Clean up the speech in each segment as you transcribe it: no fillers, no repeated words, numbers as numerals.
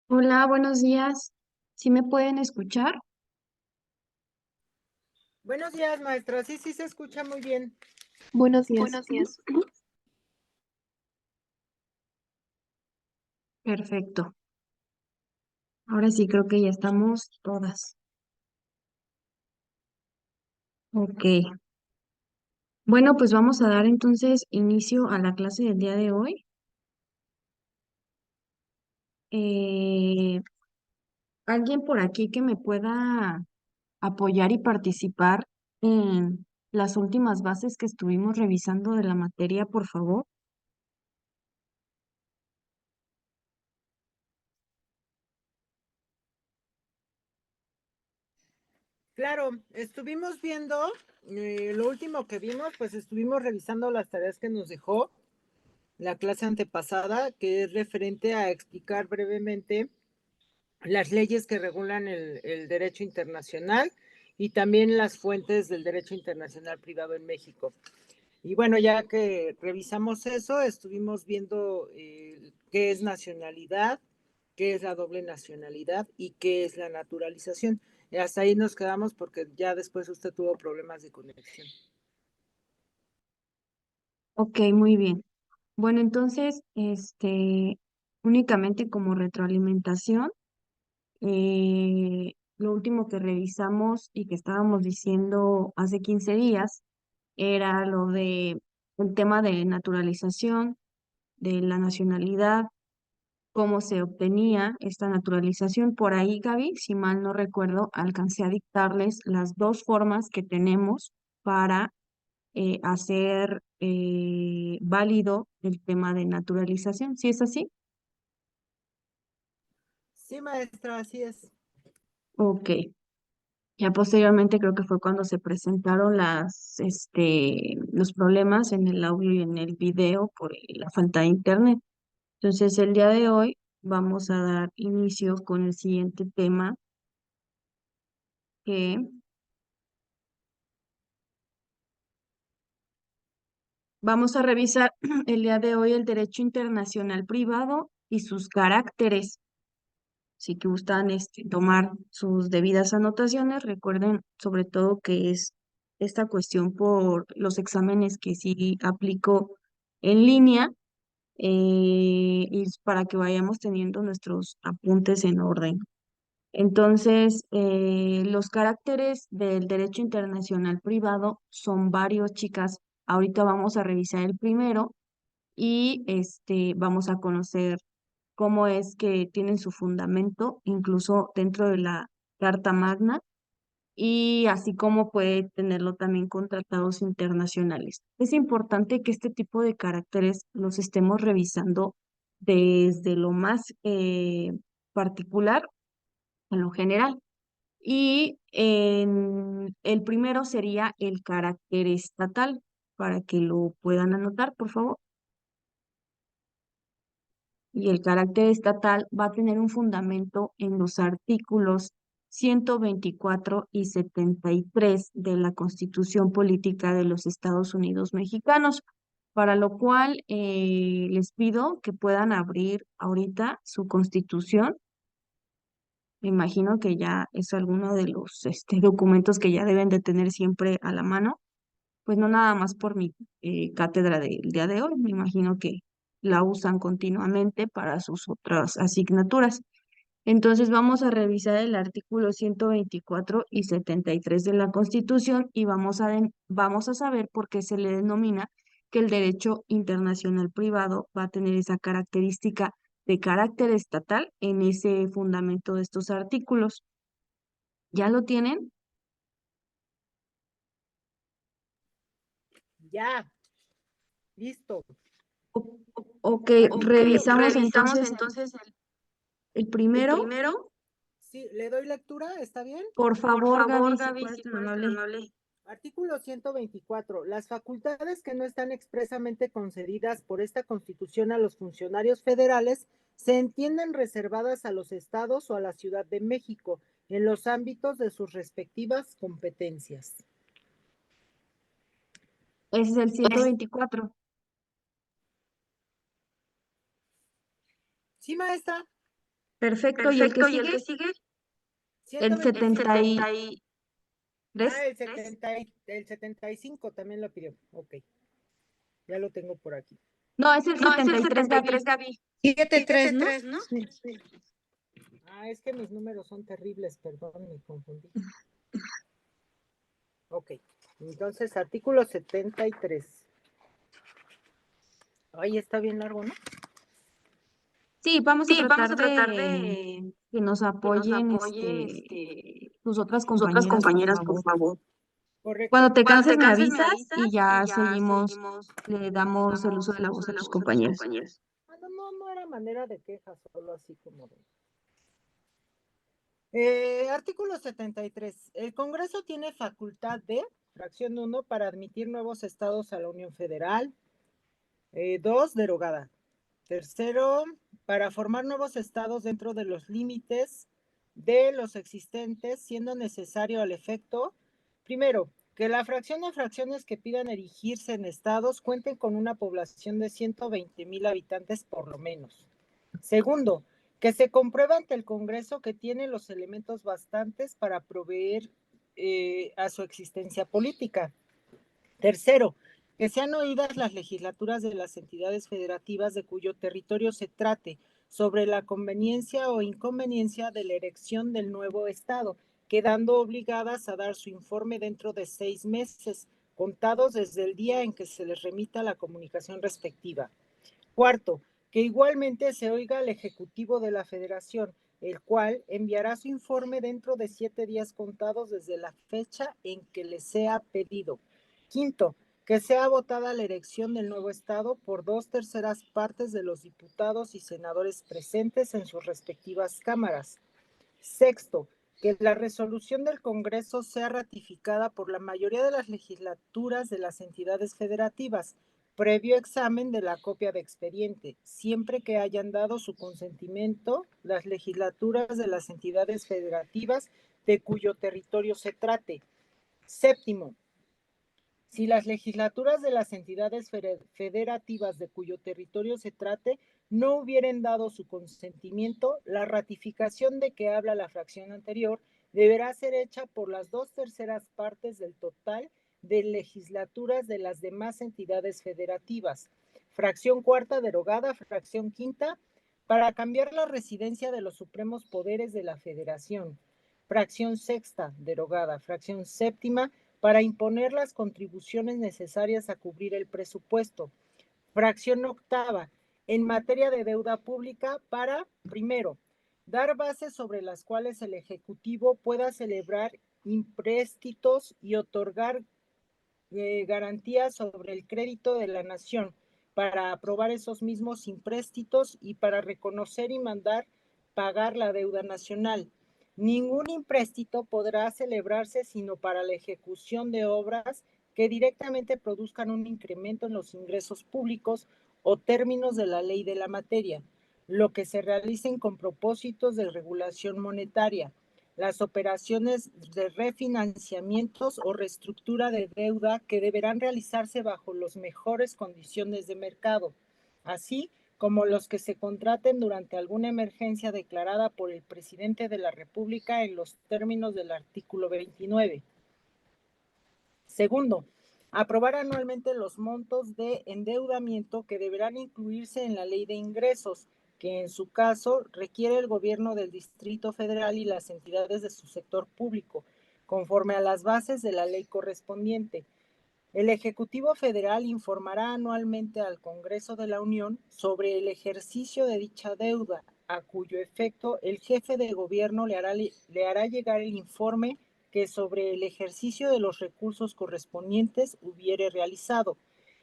Hola, buenos días. ¿Sí me pueden escuchar? Buenos días, maestra. Sí, sí se escucha muy bien. Buenos días. Buenos días. Perfecto. Ahora sí creo que ya estamos todas. Ok. Bueno, pues vamos a dar entonces inicio a la clase del día de hoy. Eh, ¿Alguien por aquí que me pueda apoyar y participar en las últimas bases que estuvimos revisando de la materia, por favor? Claro, estuvimos viendo, lo último que vimos, pues estuvimos revisando las tareas que nos dejó la clase antepasada, que es referente a explicar brevemente las leyes que regulan el derecho internacional y también las fuentes del derecho internacional privado en México. Y bueno, ya que revisamos eso, estuvimos viendo qué es nacionalidad, qué es la doble nacionalidad y qué es la naturalización. Y hasta ahí nos quedamos porque ya después usted tuvo problemas de conexión. Ok, muy bien. Bueno, entonces, únicamente como retroalimentación. Lo último que revisamos y que estábamos diciendo hace 15 días era lo de el tema de naturalización, de la nacionalidad, cómo se obtenía esta naturalización. Por ahí, Gaby, si mal no recuerdo, alcancé a dictarles las dos formas que tenemos para hacer válido el tema de naturalización. ¿Sí es así? Sí, maestra, así es. Ok. Ya posteriormente creo que fue cuando se presentaron los problemas en el audio y en el video por la falta de internet. Entonces, el día de hoy vamos a dar inicio con el siguiente tema que vamos a revisar el día de hoy el derecho internacional privado y sus caracteres. Si que gustan tomar sus debidas anotaciones, recuerden sobre todo que es esta cuestión por los exámenes que sí aplico en línea, y para que vayamos teniendo nuestros apuntes en orden. Entonces, los caracteres del derecho internacional privado son varios, chicas. Ahorita vamos a revisar el primero y vamos a conocer cómo es que tienen su fundamento, incluso dentro de la Carta Magna, y así como puede tenerlo también con tratados internacionales. Es importante que este tipo de caracteres los estemos revisando desde lo más particular a lo general. Y el primero sería el carácter estatal, para que lo puedan anotar, por favor. Y el carácter estatal va a tener un fundamento en los artículos 124 y 73 de la Constitución Política de los Estados Unidos Mexicanos, para lo cual les pido que puedan abrir ahorita su Constitución. Me imagino que ya es alguno de los documentos que ya deben de tener siempre a la mano, pues no nada más por mi cátedra del día de hoy, me imagino que la usan continuamente para sus otras asignaturas. Entonces vamos a revisar el artículo 124 y 73 de la Constitución y vamos a saber por qué se le denomina que el derecho internacional privado va a tener esa característica de carácter estatal en ese fundamento de estos artículos. ¿Ya lo tienen? Ya, listo. Ok, Ok, revisamos revisamos entonces entonces el el primero. primero. Sí, le doy lectura, ¿está bien? Por Por favor, favor, Gaby, si Gaby, fueras si tan fueras tan amable. amable. Artículo 124. Las facultades que no están expresamente concedidas por esta Constitución a los funcionarios federales se entienden reservadas a los estados o a la Ciudad de México en los ámbitos de sus respectivas competencias. Ese es el 124. Sí, maestra. Perfecto. ¿Y el que ¿Y el sigue? que sigue? El 125. 73. El 75 también lo pidió. Ok, ya lo tengo por aquí. No, es el No, es el 73, 73, Gaby. Gaby. 7-3, ¿no? 7-3, ¿no? Sí. Es que mis números son terribles, perdón, me confundí. Ok, entonces artículo 73. Ay, está bien largo, ¿no? Sí, vamos a Sí, vamos tratar a tratar de de que nos que nos apoyen apoyen tus otras tus otras compañeras, por compañeras, por favor. favor. Correcto. Cuando te Cuando canses te me canses me avisas avisas y y ya ya seguimos, seguimos, le le damos el uso damos de el la uso voz a de la tus voz a tus compañeras. compañeros. No era manera de queja, solo así como de... artículo 73. El Congreso tiene facultad de, fracción 1, para admitir nuevos estados a la Unión Federal. 2, derogada. Tercero, para formar nuevos estados dentro de los límites de los existentes, siendo necesario al efecto, primero, que la fracción de fracciones que pidan erigirse en estados cuenten con una población de 120,000 habitantes por lo menos. Segundo, que se compruebe ante el Congreso que tiene los elementos bastantes para proveer a su existencia política. Tercero, que sean oídas las legislaturas de las entidades federativas de cuyo territorio se trate sobre la conveniencia o inconveniencia de la erección del nuevo Estado, quedando obligadas a dar su informe dentro de 6 meses, contados desde el día en que se les remita la comunicación respectiva. Cuarto, que igualmente se oiga al Ejecutivo de la Federación, el cual enviará su informe dentro de 7 días contados desde la fecha en que le sea pedido. Quinto, que sea votada la elección del nuevo Estado por 2/3 de los diputados y senadores presentes en sus respectivas cámaras. Sexto, que la resolución del Congreso sea ratificada por la mayoría de las legislaturas de las entidades federativas, previo examen de la copia de expediente, siempre que hayan dado su consentimiento las legislaturas de las entidades federativas de cuyo territorio se trate. Séptimo, si las legislaturas de las entidades federativas de cuyo territorio se trate no hubieran dado su consentimiento, la ratificación de que habla la fracción anterior deberá ser hecha por las 2/3 del total de legislaturas de las demás entidades federativas. Fracción cuarta derogada, fracción quinta, para cambiar la residencia de los supremos poderes de la Federación. Fracción sexta derogada, fracción séptima, para imponer las contribuciones necesarias a cubrir el presupuesto. Fracción octava, en materia de deuda pública para, primero, dar bases sobre las cuales el Ejecutivo pueda celebrar empréstitos y otorgar garantías sobre el crédito de la nación para aprobar esos mismos empréstitos y para reconocer y mandar pagar la deuda nacional. Ningún empréstito podrá celebrarse sino para la ejecución de obras que directamente produzcan un incremento en los ingresos públicos o términos de la ley de la materia, lo que se realicen con propósitos de regulación monetaria, las operaciones de refinanciamientos o reestructura de deuda que deberán realizarse bajo las mejores condiciones de mercado, así como los que se contraten durante alguna emergencia declarada por el presidente de la República en los términos del artículo 29. Segundo, aprobar anualmente los montos de endeudamiento que deberán incluirse en la ley de ingresos, que en su caso requiere el gobierno del Distrito Federal y las entidades de su sector público, conforme a las bases de la ley correspondiente. El Ejecutivo Federal informará anualmente al Congreso de la Unión sobre el ejercicio de dicha deuda, a cuyo efecto el jefe de gobierno le hará llegar el informe que sobre el ejercicio de los recursos correspondientes hubiere realizado.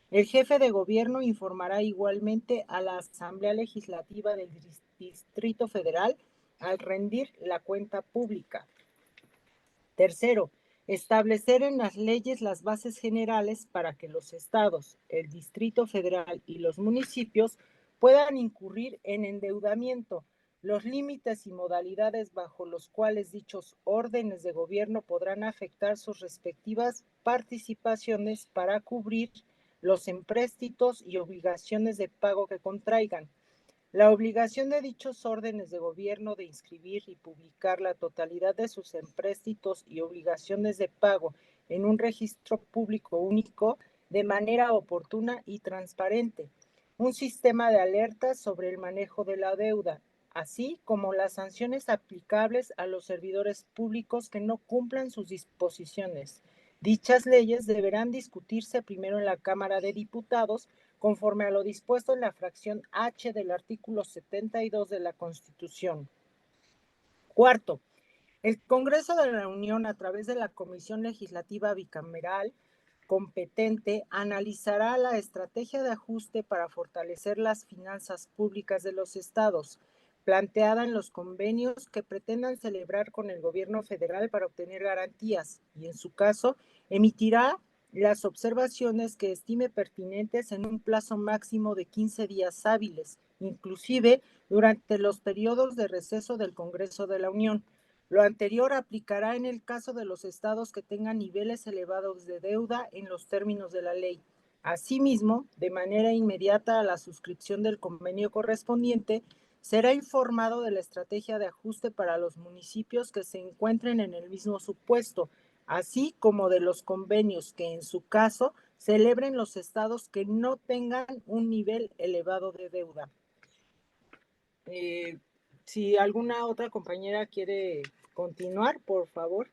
El jefe de gobierno informará igualmente a la Asamblea Legislativa del Distrito Federal al rendir la cuenta pública. Tercero, establecer en las leyes las bases generales para que los estados, el Distrito Federal y los municipios puedan incurrir en endeudamiento, los límites y modalidades bajo los cuales dichos órdenes de gobierno podrán afectar sus respectivas participaciones para cubrir los empréstitos y obligaciones de pago que contraigan. La obligación de dichos órdenes de gobierno de inscribir y publicar la totalidad de sus empréstitos y obligaciones de pago en un registro público único de manera oportuna y transparente, un sistema de alertas sobre el manejo de la deuda, así como las sanciones aplicables a los servidores públicos que no cumplan sus disposiciones. Dichas leyes deberán discutirse primero en la Cámara de Diputados conforme a lo dispuesto en la fracción H del artículo 72 de la Constitución. Cuarto, el Congreso de la Unión, a través de la Comisión Legislativa Bicameral competente, analizará la estrategia de ajuste para fortalecer las finanzas públicas de los estados, planteada en los convenios que pretendan celebrar con el gobierno federal para obtener garantías, y en su caso, emitirá las observaciones que estime pertinentes en un plazo máximo de 15 días hábiles, inclusive durante los periodos de receso del Congreso de la Unión. Lo anterior aplicará en el caso de los estados que tengan niveles elevados de deuda en los términos de la ley. Asimismo, de manera inmediata a la suscripción del convenio correspondiente, será informado de la estrategia de ajuste para los municipios que se encuentren en el mismo supuesto, así como de los convenios que en su caso celebren los estados que no tengan un nivel elevado de deuda. Si alguna otra compañera quiere continuar, por favor.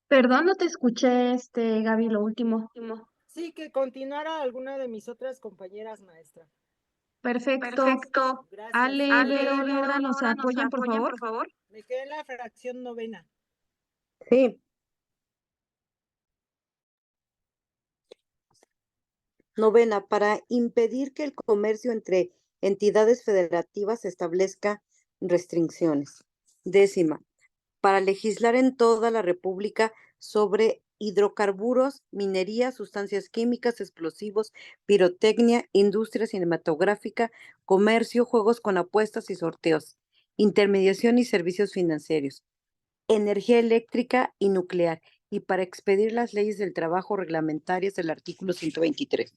Perdón, no te escuché, Gaby, lo último. Sí, que continuara alguna de mis otras compañeras, maestra. Perfecto. Perfecto. Gracias. Ale, Ale, Vero, Laura, ¿nos Laura, ¿nos apoyan, por apoyan, favor? por favor? Me quedé en la fracción novena. Sí. Novena, para impedir que el comercio entre entidades federativas establezca restricciones. Décima, para legislar en toda la República sobre hidrocarburos, minería, sustancias químicas, explosivos, pirotecnia, industria cinematográfica, comercio, juegos con apuestas y sorteos, intermediación y servicios financieros, energía eléctrica y nuclear, y para expedir las leyes del trabajo reglamentarias del artículo 123.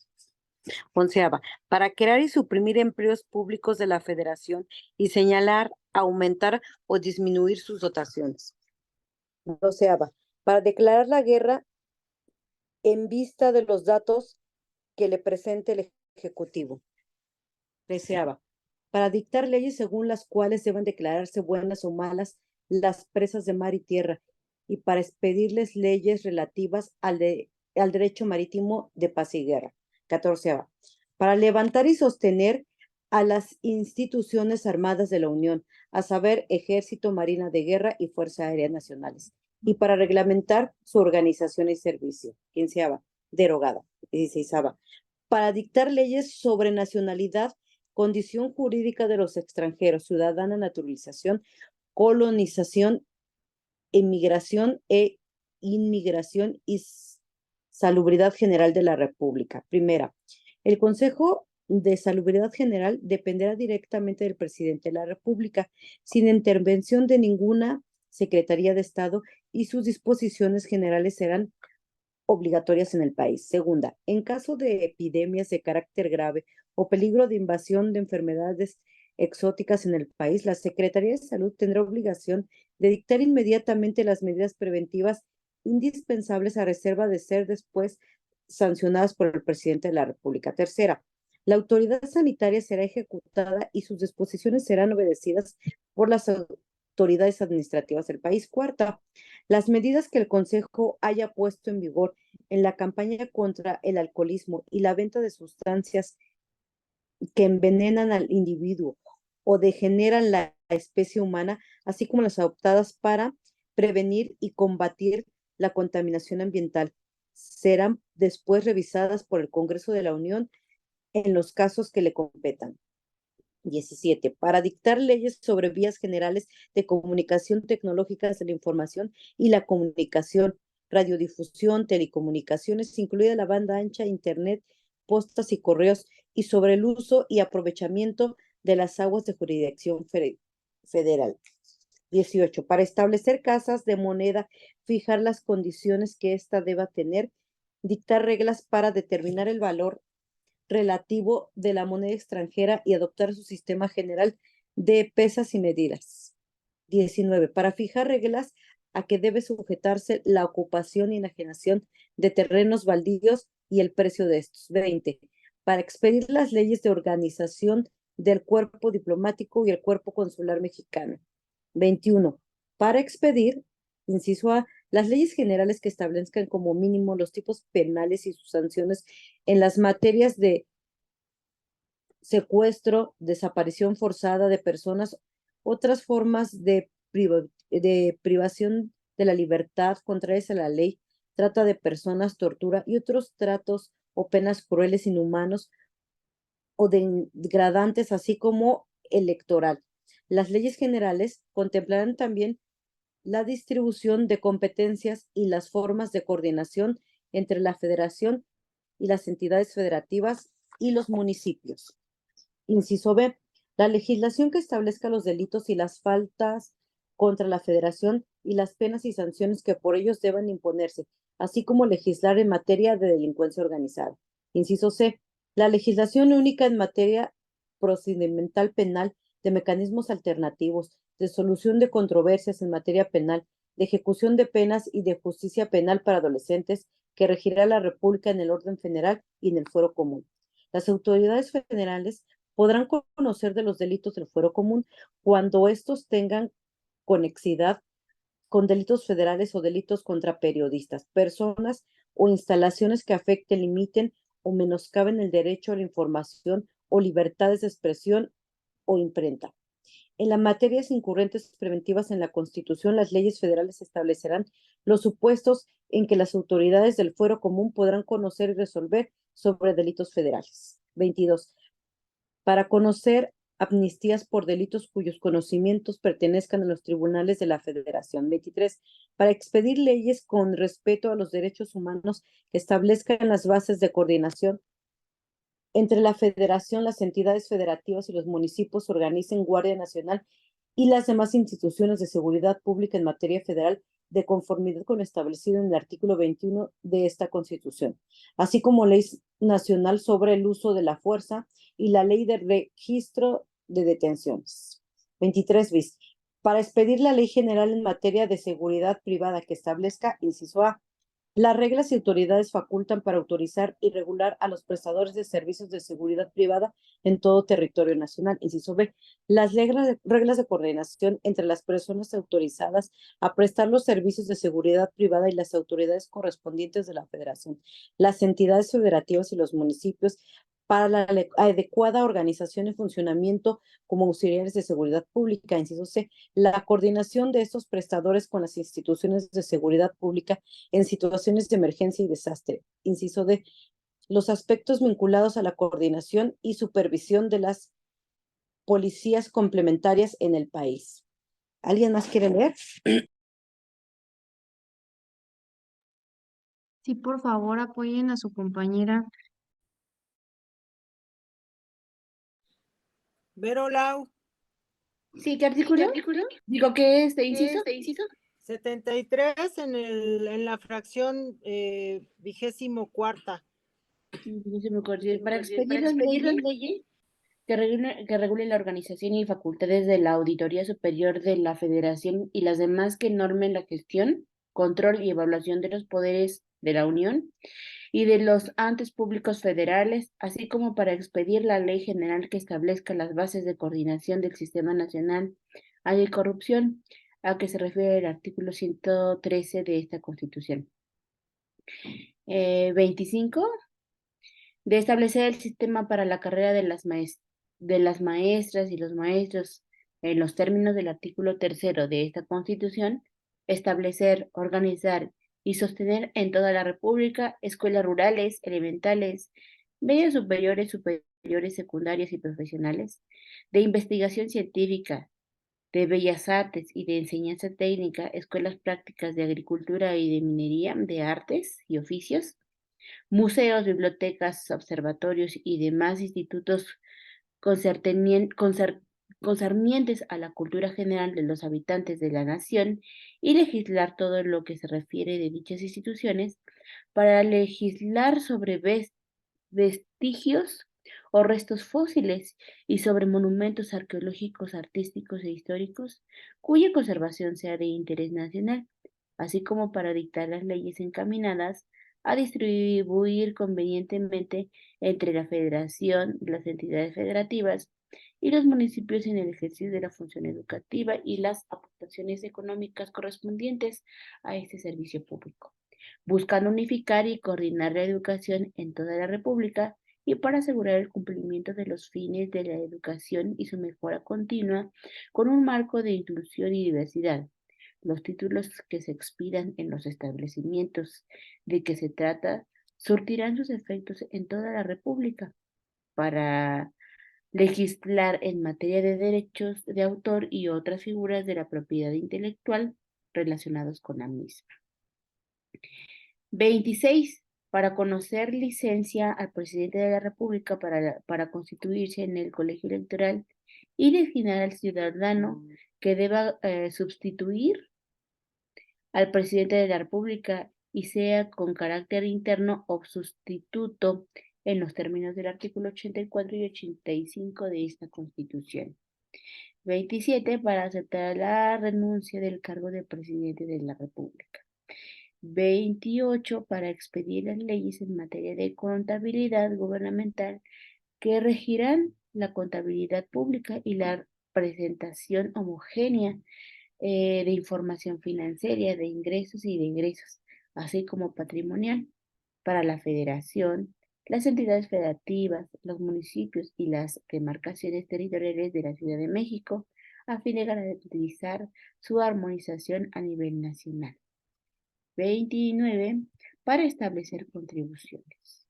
Onceava, para crear y suprimir empleos públicos de la Federación y señalar, aumentar o disminuir sus dotaciones. Doceava, para declarar la guerra en vista de los datos que le presente el Ejecutivo. Treceava, para dictar leyes según las cuales deben declararse buenas o malas las presas de mar y tierra, y para expedirles leyes relativas al derecho marítimo de paz y guerra. Catorceava, para levantar y sostener a las instituciones armadas de la Unión, a saber, Ejército, Marina de Guerra y Fuerza Aérea Nacionales, y para reglamentar su organización y servicio. Quinceava, derogada. 16ava, para dictar leyes sobre nacionalidad, condición jurídica de los extranjeros, ciudadana, naturalización, colonización, emigración e inmigración y salubridad general de la República. Primera, el Consejo de Salubridad General dependerá directamente del presidente de la República, sin intervención de ninguna Secretaría de Estado, y sus disposiciones generales serán obligatorias en el país. Segunda, en caso de epidemias de carácter grave o peligro de invasión de enfermedades exóticas en el país, la Secretaría de Salud tendrá obligación de dictar inmediatamente las medidas preventivas indispensables, a reserva de ser después sancionadas por el presidente de la República. Tercera, la autoridad sanitaria será ejecutada y sus disposiciones serán obedecidas por las autoridades administrativas del país. Cuarta, las medidas que el Consejo haya puesto en vigor en la campaña contra el alcoholismo y la venta de sustancias que envenenan al individuo o degeneran la especie humana, así como las adoptadas para prevenir y combatir la contaminación ambiental, serán después revisadas por el Congreso de la Unión en los casos que le competan. 17. Para dictar leyes sobre vías generales de comunicación tecnológicas de la información y la comunicación, radiodifusión, telecomunicaciones, incluida la banda ancha, internet, postas y correos, y sobre el uso y aprovechamiento de las aguas de jurisdicción federal. 18. Para establecer casas de moneda, fijar las condiciones que ésta deba tener dictar reglas para determinar el valor relativo de la moneda extranjera y adoptar su sistema general de pesas y medidas. 19. Para fijar reglas a que debe sujetarse la ocupación y enajenación de terrenos baldíos y el precio de estos. 20. Para expedir las leyes de organización del cuerpo diplomático y el cuerpo consular mexicano. 21. Para expedir, inciso A, las leyes generales que establezcan como mínimo los tipos penales y sus sanciones en las materias de secuestro, desaparición forzada de personas, otras formas de privación de la libertad contrarias a la ley, trata de personas, tortura y otros tratos o penas crueles, inhumanos o degradantes, así como electoral. Las leyes generales contemplarán también la distribución de competencias y las formas de coordinación entre la federación y las entidades federativas y los municipios. Inciso B. La legislación que establezca los delitos y las faltas contra la federación y las penas y sanciones que por ellos deban imponerse, así como legislar en materia de delincuencia organizada. Inciso C. La legislación única en materia procedimental penal, de mecanismos alternativos, de solución de controversias en materia penal, de ejecución de penas y de justicia penal para adolescentes que regirá la República en el orden general y en el fuero común. Las autoridades federales podrán conocer de los delitos del fuero común cuando estos tengan conexidad con delitos federales o delitos contra periodistas, personas o instalaciones que afecten, limiten o menoscaben el derecho a la información o libertades de expresión o imprenta. En las materias incurrentes preventivas en la Constitución, las leyes federales establecerán los supuestos en que las autoridades del fuero común podrán conocer y resolver sobre delitos federales. 22. Para conocer amnistías por delitos cuyos conocimientos pertenezcan a los tribunales de la Federación. 23. Para expedir leyes con respeto a los derechos humanos que establezcan las bases de coordinación entre la Federación, las entidades federativas y los municipios, organicen Guardia Nacional y las demás instituciones de seguridad pública en materia federal de conformidad con lo establecido en el artículo 21 de esta Constitución, así como ley nacional sobre el uso de la fuerza y la ley de registro de detenciones. 23 bis. Para expedir la ley general en materia de seguridad privada que establezca, inciso A, las reglas y autoridades facultan para autorizar y regular a los prestadores de servicios de seguridad privada en todo territorio nacional. Inciso B. Las reglas de coordinación entre las personas autorizadas a prestar los servicios de seguridad privada y las autoridades correspondientes de la Federación, las entidades federativas y los municipios para la adecuada organización y funcionamiento como auxiliares de seguridad pública. Inciso C. La coordinación de estos prestadores con las instituciones de seguridad pública en situaciones de emergencia y desastre. Inciso D. Los aspectos vinculados a la coordinación y supervisión de las policías complementarias en el país. ¿Alguien más quiere leer? Sí, por favor, apoyen a su compañera. Vero Lau, Sí, ¿qué artículo? Digo, ¿qué es de inciso? 73 en la fracción 24ª. Se me ocurrió, para expedir las leyes que regulen la organización y facultades de la Auditoría Superior de la Federación y las demás que normen la gestión, control y evaluación de los poderes de la Unión y de los entes públicos federales, así como para expedir la ley general que establezca las bases de coordinación del Sistema Nacional Anticorrupción, a que se refiere el artículo 113 de esta Constitución. 25. De establecer el sistema para la carrera de las maestras y los maestros en los términos del artículo 3 de esta Constitución, establecer, organizar y sostener en toda la República escuelas rurales, elementales, medias superiores, secundarias y profesionales, de investigación científica, de bellas artes y de enseñanza técnica, escuelas prácticas de agricultura y de minería, de artes y oficios, museos, bibliotecas, observatorios y demás institutos concernientes a la cultura general de los habitantes de la nación y legislar todo lo que se refiere de dichas instituciones para legislar sobre vestigios o restos fósiles y sobre monumentos arqueológicos, artísticos e históricos cuya conservación sea de interés nacional, así como para dictar las leyes encaminadas a distribuir convenientemente entre la Federación, las entidades federativas y los municipios en el ejercicio de la función educativa y las aportaciones económicas correspondientes a este servicio público, buscando unificar y coordinar la educación en toda la República y para asegurar el cumplimiento de los fines de la educación y su mejora continua con un marco de inclusión y diversidad. Los títulos que se expidan en los establecimientos de que se trata surtirán sus efectos en toda la República para legislar en materia de derechos de autor y otras figuras de la propiedad intelectual relacionados con la misma. 26. Para conocer licencia al presidente de la República para constituirse en el colegio electoral y designar al ciudadano que deba sustituir al presidente de la República y sea con carácter interno o sustituto en los términos del artículo 84 y 85 de esta Constitución. 27. Para aceptar la renuncia del cargo de presidente de la República. 28. Para expedir las leyes en materia de contabilidad gubernamental que regirán la contabilidad pública y la presentación homogénea de información financiera, de ingresos y de egresos, así como patrimonial, para la Federación, las entidades federativas, los municipios y las demarcaciones territoriales de la Ciudad de México, a fin de garantizar su armonización a nivel nacional. 29. Para establecer contribuciones.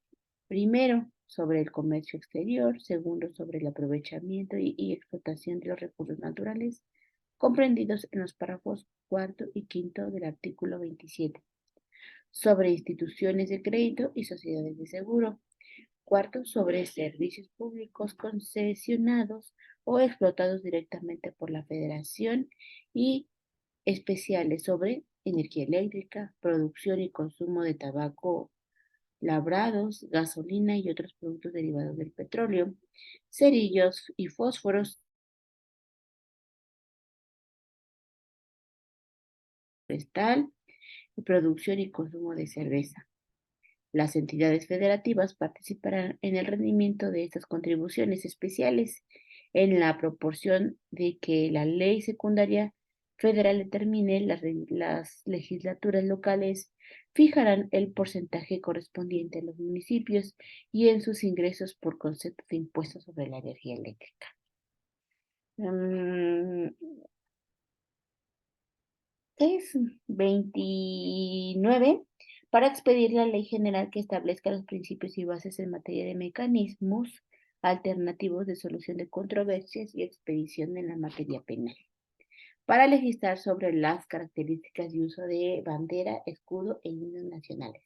Primero, sobre el comercio exterior. Segundo, sobre el aprovechamiento y explotación de los recursos naturales, comprendidos en los párrafos 4 y 5 del artículo 27. Sobre instituciones de crédito y sociedades de seguro. Cuarto, sobre servicios públicos concesionados o explotados directamente por la Federación y especiales sobre energía eléctrica, producción y consumo de tabaco labrados, gasolina y otros productos derivados del petróleo, cerillos y fósforos, forestal, producción y consumo de cerveza. Las entidades federativas participarán en el rendimiento de estas contribuciones especiales en la proporción de que la ley secundaria federal determine. Las legislaturas locales fijarán el porcentaje correspondiente a los municipios y en sus ingresos por concepto de impuestos sobre la energía eléctrica. 29. Para expedir la ley general que establezca los principios y bases en materia de mecanismos alternativos de solución de controversias y expedición en la materia penal. Para legislar sobre las características y uso de bandera, escudo e himnos nacionales.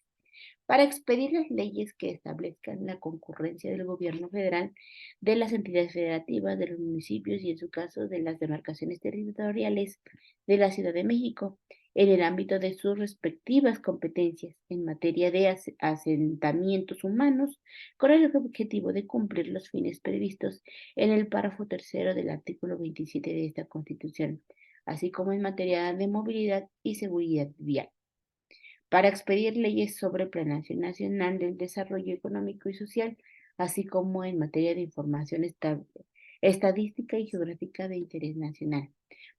Para expedir las leyes que establezcan la concurrencia del gobierno federal, de las entidades federativas, de los municipios y, en su caso, de las demarcaciones territoriales de la Ciudad de México, en el ámbito de sus respectivas competencias en materia de asentamientos humanos, con el objetivo de cumplir los fines previstos en el párrafo 3 del artículo 27 de esta Constitución, así como en materia de movilidad y seguridad vial. Para expedir leyes sobre planeación nacional del desarrollo económico y social, así como en materia de información estadística y geográfica de interés nacional.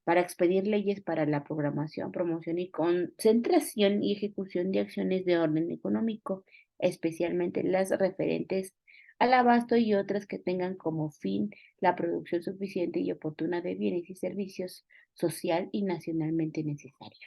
Para expedir leyes para la programación, promoción y concentración y ejecución de acciones de orden económico, especialmente las referentes al abasto y otras que tengan como fin la producción suficiente y oportuna de bienes y servicios social y nacionalmente necesarios.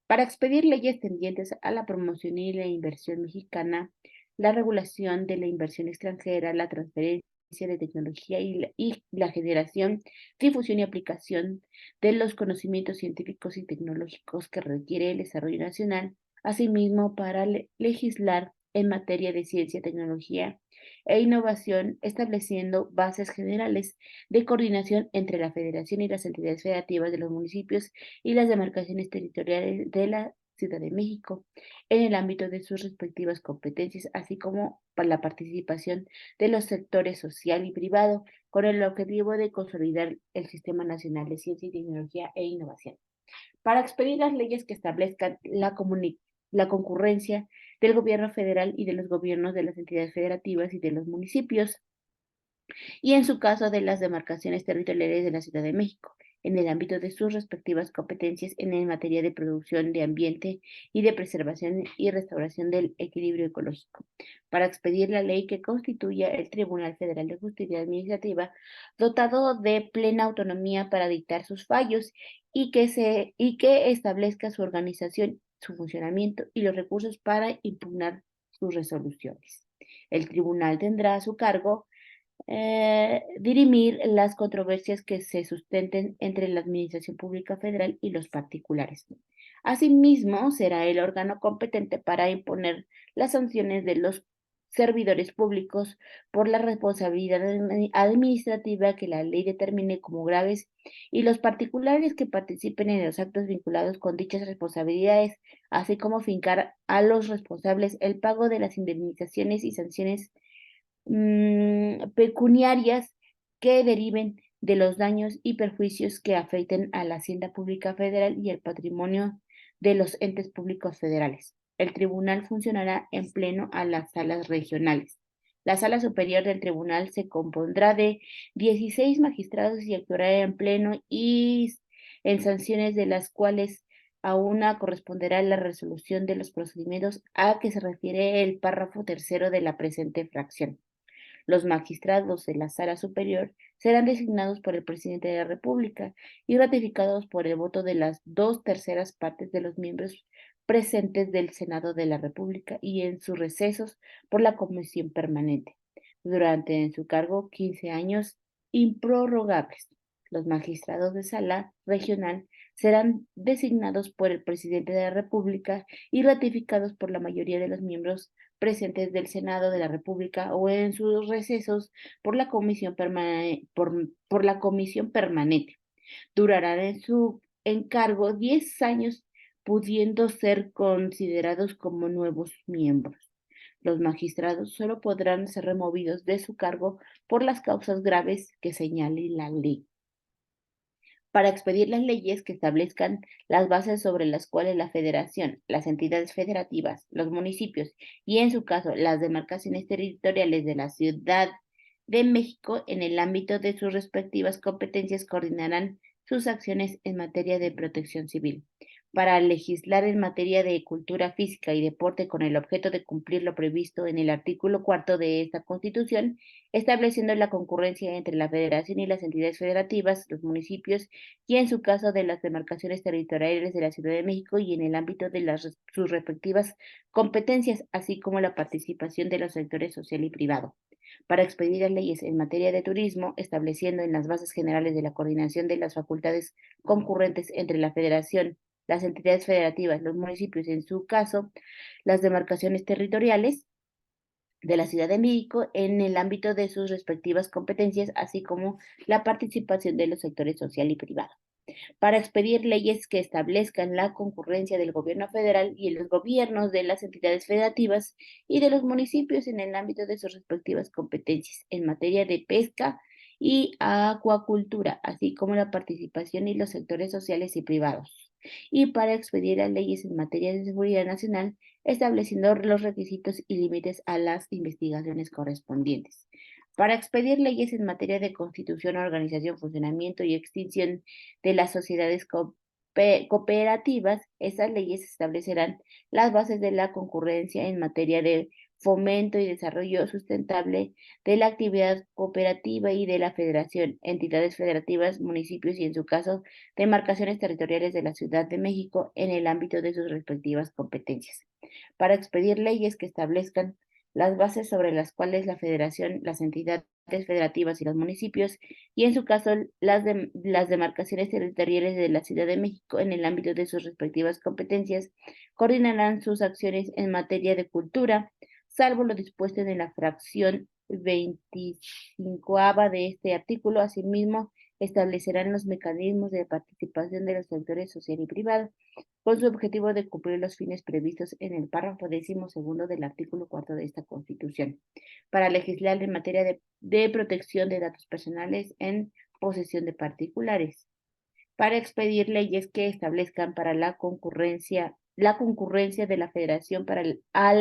Para expedir leyes tendientes a la promoción y la inversión mexicana, la regulación de la inversión extranjera, la transferencia de tecnología y la generación, difusión y aplicación de los conocimientos científicos y tecnológicos que requiere el desarrollo nacional, asimismo para legislar en materia de ciencia, tecnología e innovación, estableciendo bases generales de coordinación entre la Federación y las entidades federativas de los municipios y las demarcaciones territoriales de la Ciudad de México, en el ámbito de sus respectivas competencias, así como para la participación de los sectores social y privado, con el objetivo de consolidar el Sistema Nacional de Ciencia y Tecnología e Innovación, para expedir las leyes que establezcan la concurrencia del gobierno federal y de los gobiernos de las entidades federativas y de los municipios, y en su caso de las demarcaciones territoriales de la Ciudad de México, en el ámbito de sus respectivas competencias en materia de producción de ambiente y de preservación y restauración del equilibrio ecológico, para expedir la ley que constituya el Tribunal Federal de Justicia Administrativa, dotado de plena autonomía para dictar sus fallos y que establezca su organización, su funcionamiento y los recursos para impugnar sus resoluciones. El tribunal tendrá a su cargo dirimir las controversias que se sustenten entre la Administración Pública Federal y los particulares. Asimismo, será el órgano competente para imponer las sanciones de los servidores públicos por la responsabilidad administrativa que la ley determine como graves, y los particulares que participen en los actos vinculados con dichas responsabilidades, así como fincar a los responsables el pago de las indemnizaciones y sanciones pecuniarias que deriven de los daños y perjuicios que afecten a la hacienda pública federal y el patrimonio de los entes públicos federales. El tribunal funcionará en pleno a las salas regionales. La sala superior del tribunal se compondrá de 16 magistrados y actuará en pleno y en sanciones, de las cuales a una corresponderá la resolución de los procedimientos a que se refiere el párrafo tercero de la presente fracción. Los magistrados de la Sala Superior serán designados por el presidente de la República y ratificados por el voto de las 2/3 partes de los miembros presentes del Senado de la República y en sus recesos por la Comisión Permanente, durante en su cargo 15 años improrrogables. Los magistrados de Sala Regional serán designados por el presidente de la República y ratificados por la mayoría de los miembros presentes del Senado de la República o en sus recesos por la Comisión Permanente. Durarán en su encargo 10 años, pudiendo ser considerados como nuevos miembros. Los magistrados solo podrán ser removidos de su cargo por las causas graves que señale la ley. Para expedir las leyes que establezcan las bases sobre las cuales la Federación, las entidades federativas, los municipios y, en su caso, las demarcaciones territoriales de la Ciudad de México, en el ámbito de sus respectivas competencias, coordinarán sus acciones en materia de protección civil. Para legislar en materia de cultura física y deporte con el objeto de cumplir lo previsto en el artículo 4 de esta Constitución, estableciendo la concurrencia entre la Federación y las entidades federativas, los municipios y, en su caso, de las demarcaciones territoriales de la Ciudad de México y en el ámbito de sus respectivas competencias, así como la participación de los sectores social y privado. Para expedir las leyes en materia de turismo, estableciendo en las bases generales de la coordinación de las facultades concurrentes entre la Federación, las entidades federativas, los municipios, en su caso, las demarcaciones territoriales de la Ciudad de México en el ámbito de sus respectivas competencias, así como la participación de los sectores social y privado. Para expedir leyes que establezcan la concurrencia del gobierno federal y los gobiernos de las entidades federativas y de los municipios en el ámbito de sus respectivas competencias en materia de pesca y acuacultura, así como la participación y los sectores sociales y privados. Y para expedir las leyes en materia de seguridad nacional, estableciendo los requisitos y límites a las investigaciones correspondientes. Para expedir leyes en materia de constitución, organización, funcionamiento y extinción de las sociedades cooperativas, estas leyes establecerán las bases de la concurrencia en materia de fomento y desarrollo sustentable de la actividad cooperativa y de la federación, entidades federativas, municipios y, en su caso, demarcaciones territoriales de la Ciudad de México en el ámbito de sus respectivas competencias. Para expedir leyes que establezcan las bases sobre las cuales la Federación, las entidades federativas y los municipios, y en su caso las demarcaciones territoriales de la Ciudad de México en el ámbito de sus respectivas competencias, coordinarán sus acciones en materia de cultura, salvo lo dispuesto en la fracción 25ª de este artículo. Asimismo, establecerán los mecanismos de participación de los sectores social y privado con su objetivo de cumplir los fines previstos en el párrafo 12º del artículo 4 de esta Constitución, para legislar en materia de protección de datos personales en posesión de particulares, para expedir leyes que establezcan para la concurrencia de la federación a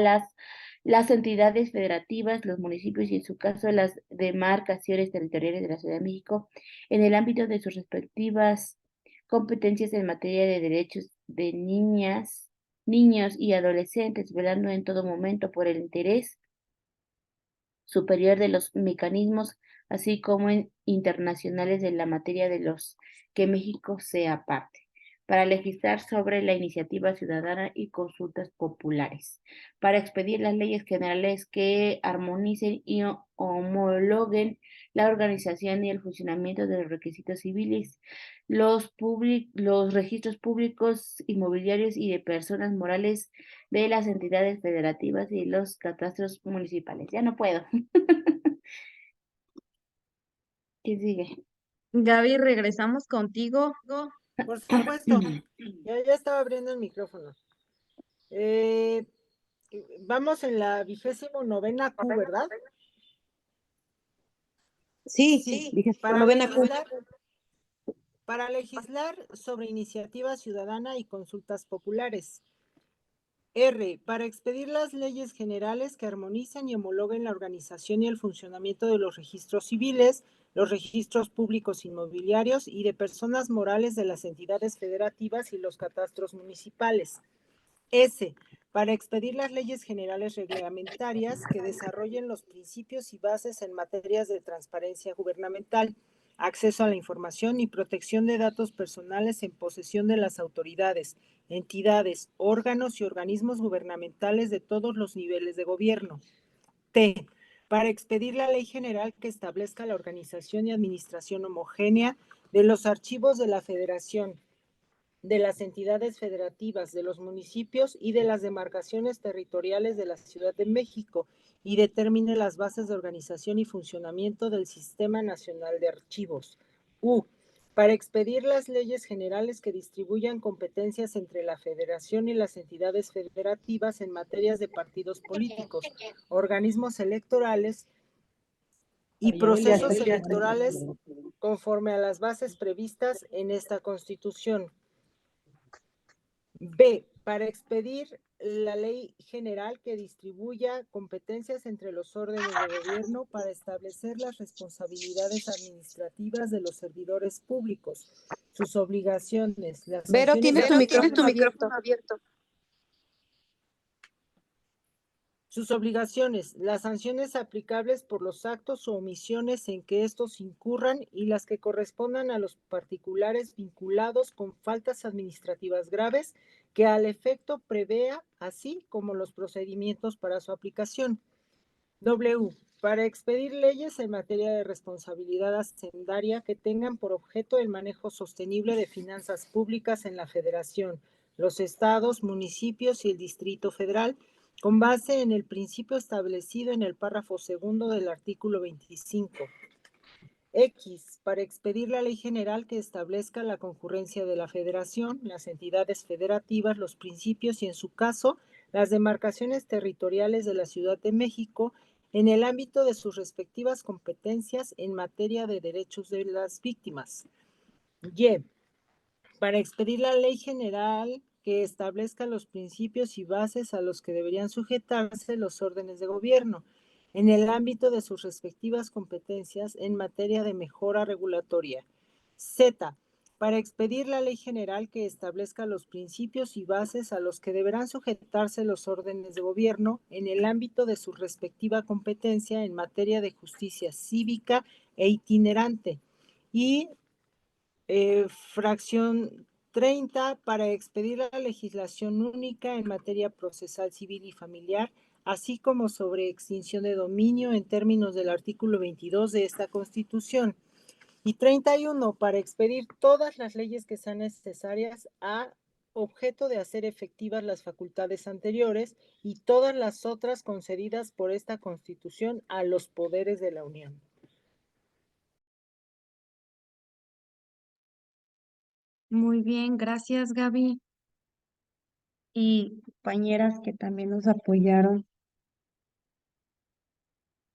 las entidades federativas, los municipios y en su caso las demarcaciones territoriales de la Ciudad de México en el ámbito de sus respectivas competencias en materia de derechos de niñas, niños y adolescentes, velando en todo momento por el interés superior de los mecanismos, así como en internacionales de la materia de los que México sea parte, para legislar sobre la iniciativa ciudadana y consultas populares, para expedir las leyes generales que armonicen y homologuen la organización y el funcionamiento de los requisitos civiles, los registros públicos inmobiliarios y de personas morales de las entidades federativas y los catastros municipales. Ya no puedo. ¿Qué sigue? Gaby, regresamos contigo. Por supuesto, ya estaba abriendo el micrófono. Vamos en la 29ª Q, ¿verdad? Sí, Sí, dije, para novena Q. legislar sobre iniciativa ciudadana y consultas populares. R. Para expedir las leyes generales que armonicen y homologuen la organización y el funcionamiento de los registros civiles, los registros públicos inmobiliarios y de personas morales de las entidades federativas y los catastros municipales. S. Para expedir las leyes generales reglamentarias que desarrollen los principios y bases en materias de transparencia gubernamental, acceso a la información y protección de datos personales en posesión de las autoridades, entidades, órganos y organismos gubernamentales de todos los niveles de gobierno. T. Para expedir la ley general que establezca la organización y administración homogénea de los archivos de la Federación, de las entidades federativas, de los municipios y de las demarcaciones territoriales de la Ciudad de México y determine las bases de organización y funcionamiento del Sistema Nacional de Archivos. U. Para expedir las leyes generales que distribuyan competencias entre la Federación y las entidades federativas en materias de partidos políticos, organismos electorales y procesos electorales conforme a las bases previstas en esta Constitución. B. Para expedir la ley general que distribuya competencias entre los órdenes de gobierno para establecer las responsabilidades administrativas de los servidores públicos, sus obligaciones, las Vero, sanciones tienes tu micrófono abierto. sus obligaciones, las sanciones aplicables por los actos o omisiones en que estos incurran y las que correspondan a los particulares vinculados con faltas administrativas graves que al efecto prevea, así como los procedimientos para su aplicación. W. Para expedir leyes en materia de responsabilidad hacendaria que tengan por objeto el manejo sostenible de finanzas públicas en la Federación, los estados, municipios y el Distrito Federal, con base en el principio establecido en el párrafo 2 del artículo 25. X. Para expedir la ley general que establezca la concurrencia de la Federación, las entidades federativas, los principios y, en su caso, las demarcaciones territoriales de la Ciudad de México en el ámbito de sus respectivas competencias en materia de derechos de las víctimas. Y. Para expedir la ley general que establezca los principios y bases a los que deberían sujetarse los órdenes de gobierno en el ámbito de sus respectivas competencias en materia de mejora regulatoria. Z. Para expedir la ley general que establezca los principios y bases a los que deberán sujetarse los órdenes de gobierno en el ámbito de su respectiva competencia en materia de justicia cívica e itinerante. Y fracción 30, para expedir la legislación única en materia procesal civil y familiar, así como sobre extinción de dominio en términos del artículo 22 de esta Constitución. Y 31, para expedir todas las leyes que sean necesarias a objeto de hacer efectivas las facultades anteriores y todas las otras concedidas por esta Constitución a los poderes de la Unión. Muy bien, gracias, Gaby. y compañeras que también nos apoyaron.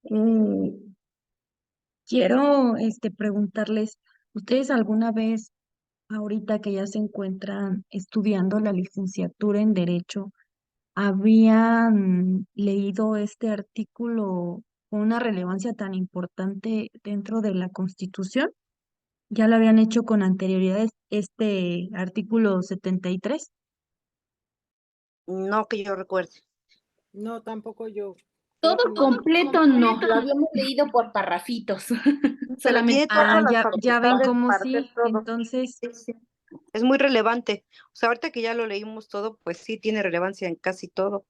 Eh, quiero preguntarles, ¿ustedes alguna vez, ahorita que ya se encuentran estudiando la licenciatura en Derecho, habían leído este artículo con una relevancia tan importante dentro de la Constitución? ¿Ya lo habían hecho con anterioridad este artículo 73? No que yo recuerde. No, tampoco yo. Creo que Todo no. completo no, lo habíamos leído por parrafitos, Pero solamente tiene todas las Ya ven facultades cómo para hacer sí. todo. Entonces, Sí, sí. Es muy relevante. O sea, ahorita que ya lo leímos todo, pues sí tiene relevancia en casi todo.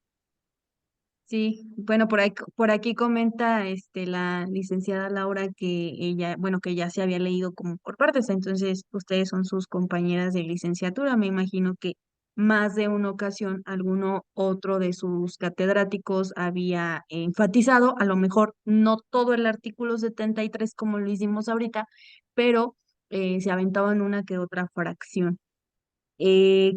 sí, bueno, por aquí comenta la licenciada Laura que ella, bueno, que ya se había leído como por partes, entonces ustedes son sus compañeras de licenciatura. Me imagino que más de una ocasión alguno otro de sus catedráticos había enfatizado, a lo mejor no todo el artículo 73 como lo hicimos ahorita, pero se aventaban una que otra fracción.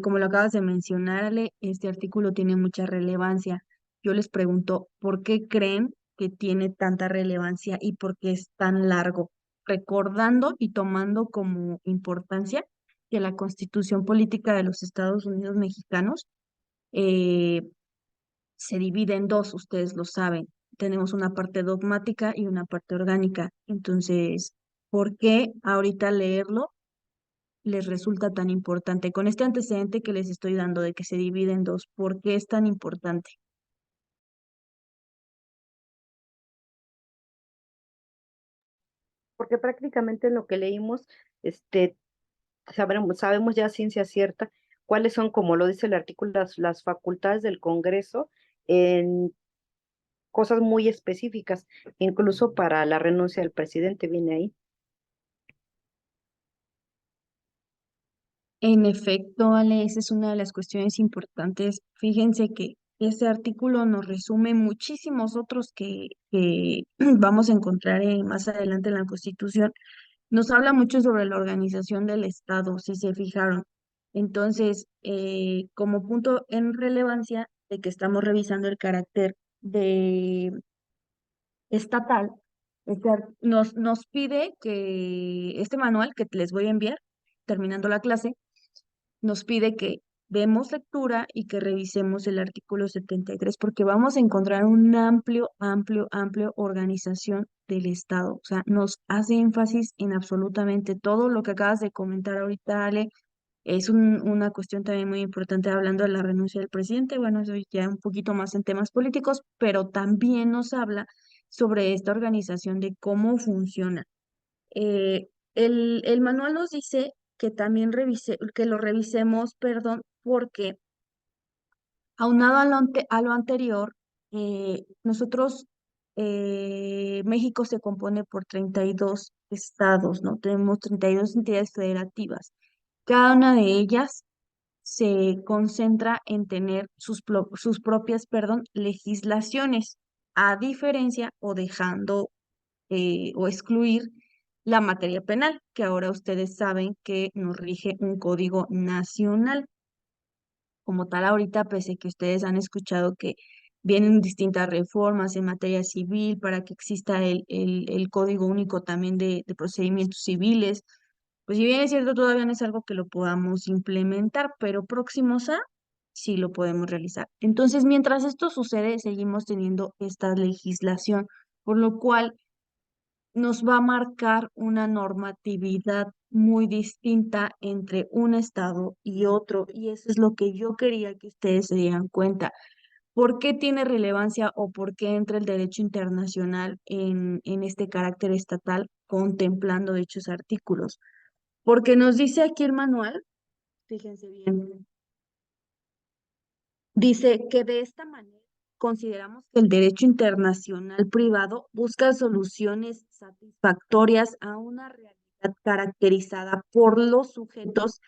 Como lo acabas de mencionar, Ale, este artículo tiene mucha relevancia. Yo les pregunto, ¿por qué creen que tiene tanta relevancia y por qué es tan largo? Recordando y tomando como importancia que la Constitución Política de los Estados Unidos Mexicanos eh, se divide en dos, ustedes lo saben. Tenemos una parte dogmática y una parte orgánica. Entonces, ¿por qué ahorita leerlo les resulta tan importante? Con este antecedente que les estoy dando de que se divide en dos, ¿por qué es tan importante? Porque prácticamente en lo que leímos, este, sabemos ya a ciencia cierta cuáles son, como lo dice el artículo, las facultades del Congreso en cosas muy específicas, incluso para la renuncia del presidente viene ahí. En efecto, Ale, esa es una de las cuestiones importantes. Fíjense que este artículo nos resume muchísimos otros que vamos a encontrar más adelante en la Constitución. Nos habla mucho sobre la organización del Estado, si se fijaron. Entonces, como punto en relevancia de que estamos revisando el carácter de estatal, nos pide que este manual que les voy a enviar, terminando la clase, nos pide que demos lectura y que revisemos el artículo 73 porque vamos a encontrar un amplio organización del Estado. O sea, nos hace énfasis en absolutamente todo lo que acabas de comentar ahorita, Ale. Es una cuestión también muy importante hablando de la renuncia del presidente. Bueno, eso ya un poquito más en temas políticos, pero también nos habla sobre esta organización de cómo funciona. El manual nos dice que también que lo revisemos, perdón, porque aunado a lo anterior, nosotros, México se compone por 32 estados, ¿no? Tenemos 32 entidades federativas. Cada una de ellas se concentra en tener sus propias, perdón, legislaciones, a diferencia o dejando o excluir la materia penal, que ahora ustedes saben que nos rige un código nacional. Como tal, ahorita, pese a que ustedes han escuchado que vienen distintas reformas en materia civil para que exista el Código Único también de procedimientos civiles, pues si bien es cierto, todavía no es algo que lo podamos implementar, pero próximos a, sí lo podemos realizar. Entonces, mientras esto sucede, seguimos teniendo esta legislación, por lo cual nos va a marcar una normatividad muy distinta entre un estado y otro, y eso es lo que yo quería que ustedes se dieran cuenta. ¿Por qué tiene relevancia o por qué entra el derecho internacional en este carácter estatal contemplando dichos artículos? Porque nos dice aquí el manual, fíjense bien, dice que de esta manera consideramos que el derecho internacional privado busca soluciones satisfactorias a una realidad caracterizada por los sujetos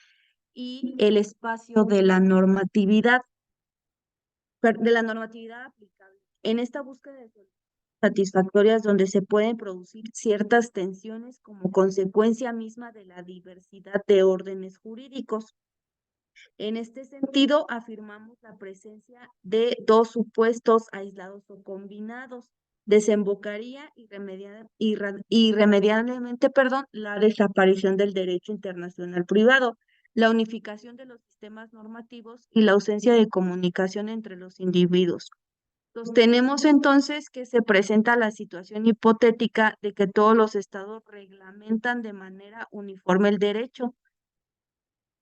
y el espacio de la normatividad, aplicable. En esta búsqueda de soluciones satisfactorias donde se pueden producir ciertas tensiones como consecuencia misma de la diversidad de órdenes jurídicos. En este sentido, afirmamos la presencia de dos supuestos aislados o combinados. Desembocaría irremediablemente, la desaparición del derecho internacional privado, la unificación de los sistemas normativos y la ausencia de comunicación entre los individuos. Sostenemos entonces que se presenta la situación hipotética de que todos los estados reglamentan de manera uniforme el derecho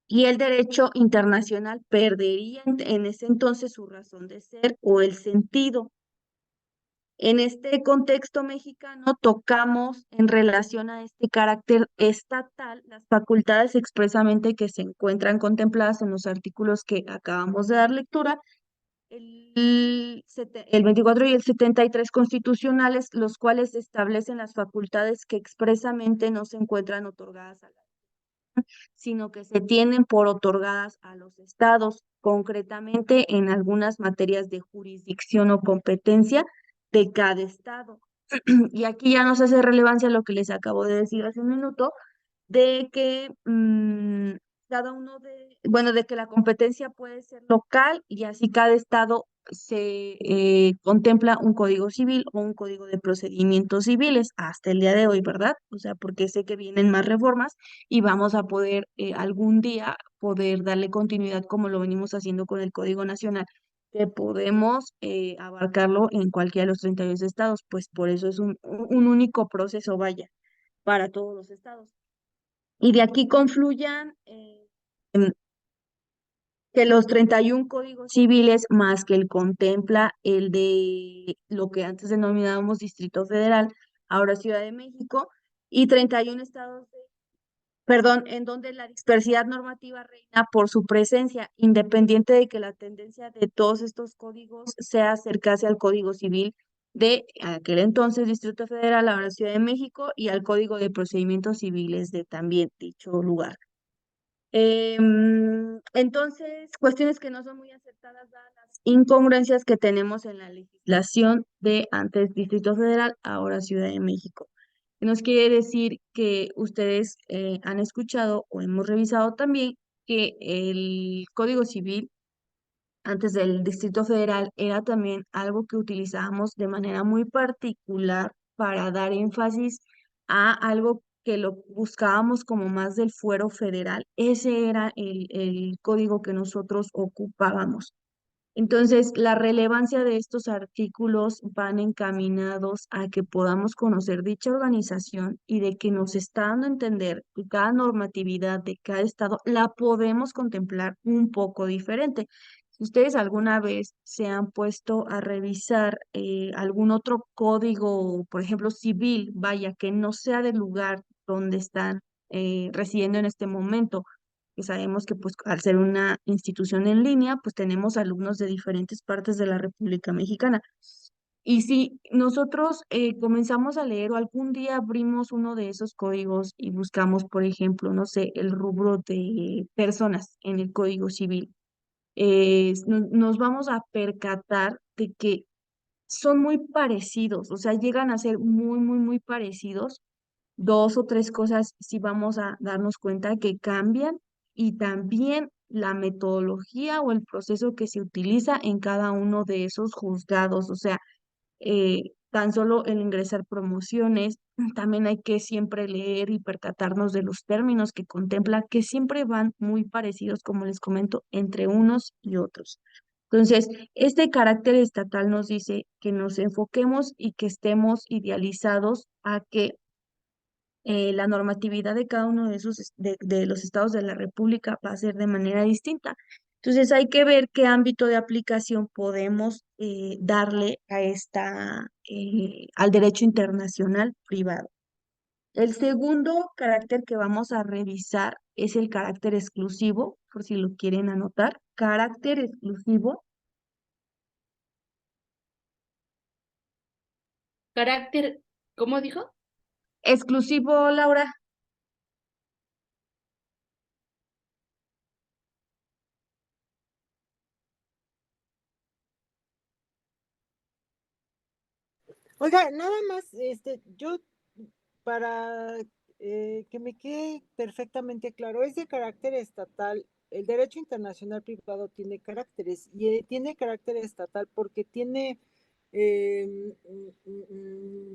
y el derecho internacional perdería en ese entonces su razón de ser o el sentido. En este contexto mexicano tocamos en relación a este carácter estatal las facultades expresamente que se encuentran contempladas en los artículos que acabamos de dar lectura, el 24 y el 73 constitucionales, los cuales establecen las facultades que expresamente no se encuentran otorgadas a la, sino que se tienen por otorgadas a los estados, concretamente en algunas materias de jurisdicción o competencia de cada estado. Y aquí ya nos hace relevancia lo que les acabo de decir hace un minuto, de que cada uno de que la competencia puede ser local y así cada estado se contempla un código civil o un código de procedimientos civiles hasta el día de hoy, ¿verdad? O sea, porque sé que vienen más reformas y vamos a poder algún día poder darle continuidad como lo venimos haciendo con el Código Nacional, que podemos abarcarlo en cualquiera de los 32 estados, pues por eso es un único proceso, vaya, para todos los estados. Y de aquí confluyan que los 31 códigos civiles más que el contempla el de lo que antes denominábamos Distrito Federal, ahora Ciudad de México, y 31 estados, perdón, en donde la dispersidad normativa reina por su presencia, independiente de que la tendencia de todos estos códigos sea acercarse al Código Civil de aquel entonces Distrito Federal, ahora Ciudad de México, y al Código de Procedimientos Civiles de también dicho lugar. Entonces, cuestiones que no son muy aceptadas dadas las incongruencias que tenemos en la legislación de antes Distrito Federal, ahora Ciudad de México. Nos quiere decir que ustedes han escuchado o hemos revisado también que el Código Civil antes del Distrito Federal era también algo que utilizábamos de manera muy particular para dar énfasis a algo que lo buscábamos como más del fuero federal. Ese era el código que nosotros ocupábamos. Entonces, la relevancia de estos artículos van encaminados a que podamos conocer dicha organización y de que nos está dando a entender que cada normatividad de cada estado la podemos contemplar un poco diferente. Si ustedes alguna vez se han puesto a revisar algún otro código, por ejemplo, civil, vaya, que no sea del lugar donde están residiendo en este momento, que sabemos que pues al ser una institución en línea, pues tenemos alumnos de diferentes partes de la República Mexicana. Y si nosotros comenzamos a leer o algún día abrimos uno de esos códigos y buscamos, por ejemplo, no sé, el rubro de personas en el Código Civil, nos vamos a percatar de que son muy parecidos, o sea, llegan a ser muy, muy, muy parecidos. Dos o tres cosas sí vamos a darnos cuenta que cambian y también la metodología o el proceso que se utiliza en cada uno de esos juzgados, o sea, tan solo el ingresar promociones, también hay que siempre leer y percatarnos de los términos que contempla, que siempre van muy parecidos, como les comento, entre unos y otros. Entonces, este carácter estatal nos dice que nos enfoquemos y que estemos idealizados a que la normatividad de cada uno de de los estados de la República va a ser de manera distinta. Entonces hay que ver qué ámbito de aplicación podemos darle a al derecho internacional privado. El segundo carácter que vamos a revisar es el carácter exclusivo, por si lo quieren anotar. Carácter exclusivo. Carácter, ¿cómo dijo? Exclusivo, Laura. Oiga, nada más, yo para que me quede perfectamente claro, es de carácter estatal el derecho internacional privado tiene caracteres y tiene carácter estatal porque tiene,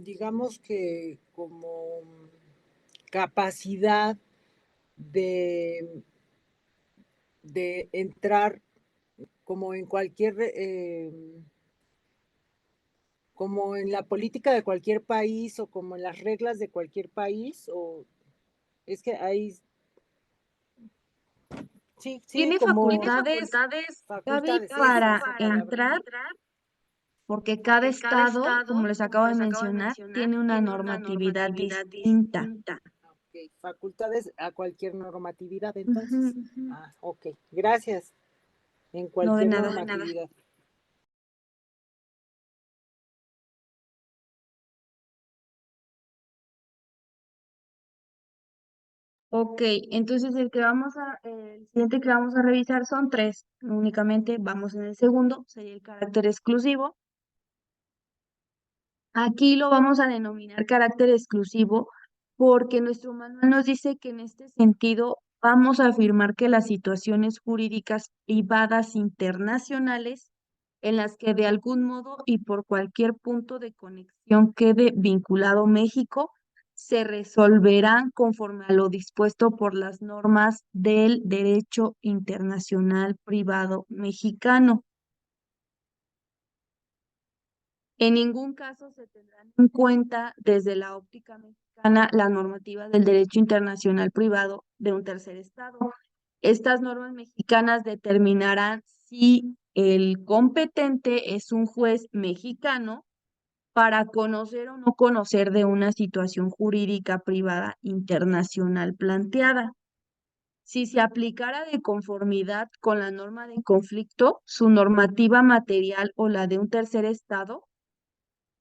digamos que como capacidad de, de entrar como en cualquier, como en la política de cualquier país o como en las reglas de cualquier país, o es que hay, sí, sí, Tiene como facultades, Gaby, facultades, esa para es la palabra. entrar, porque cada estado, como les acabo de mencionar, tiene una normatividad distinta. Ok, facultades a cualquier normatividad, Ujú. entonces. Ah, ok, gracias. En No de cualquier nada. normatividad. Ok, entonces el siguiente que vamos a revisar son tres. Únicamente vamos en el segundo, sería el carácter exclusivo. Aquí lo vamos a denominar carácter exclusivo porque nuestro manual nos dice que en este sentido vamos a afirmar que las situaciones jurídicas privadas internacionales en las que de algún modo y por cualquier punto de conexión quede vinculado México se resolverán conforme a lo dispuesto por las normas del derecho internacional privado mexicano. En ningún caso se tendrán en cuenta desde la óptica mexicana la normativa del derecho internacional privado de un tercer estado. Estas normas mexicanas determinarán si el competente es un juez mexicano para conocer o no conocer de una situación jurídica privada internacional planteada. Si se aplicara de conformidad con la norma de conflicto, su normativa material o la de un tercer estado,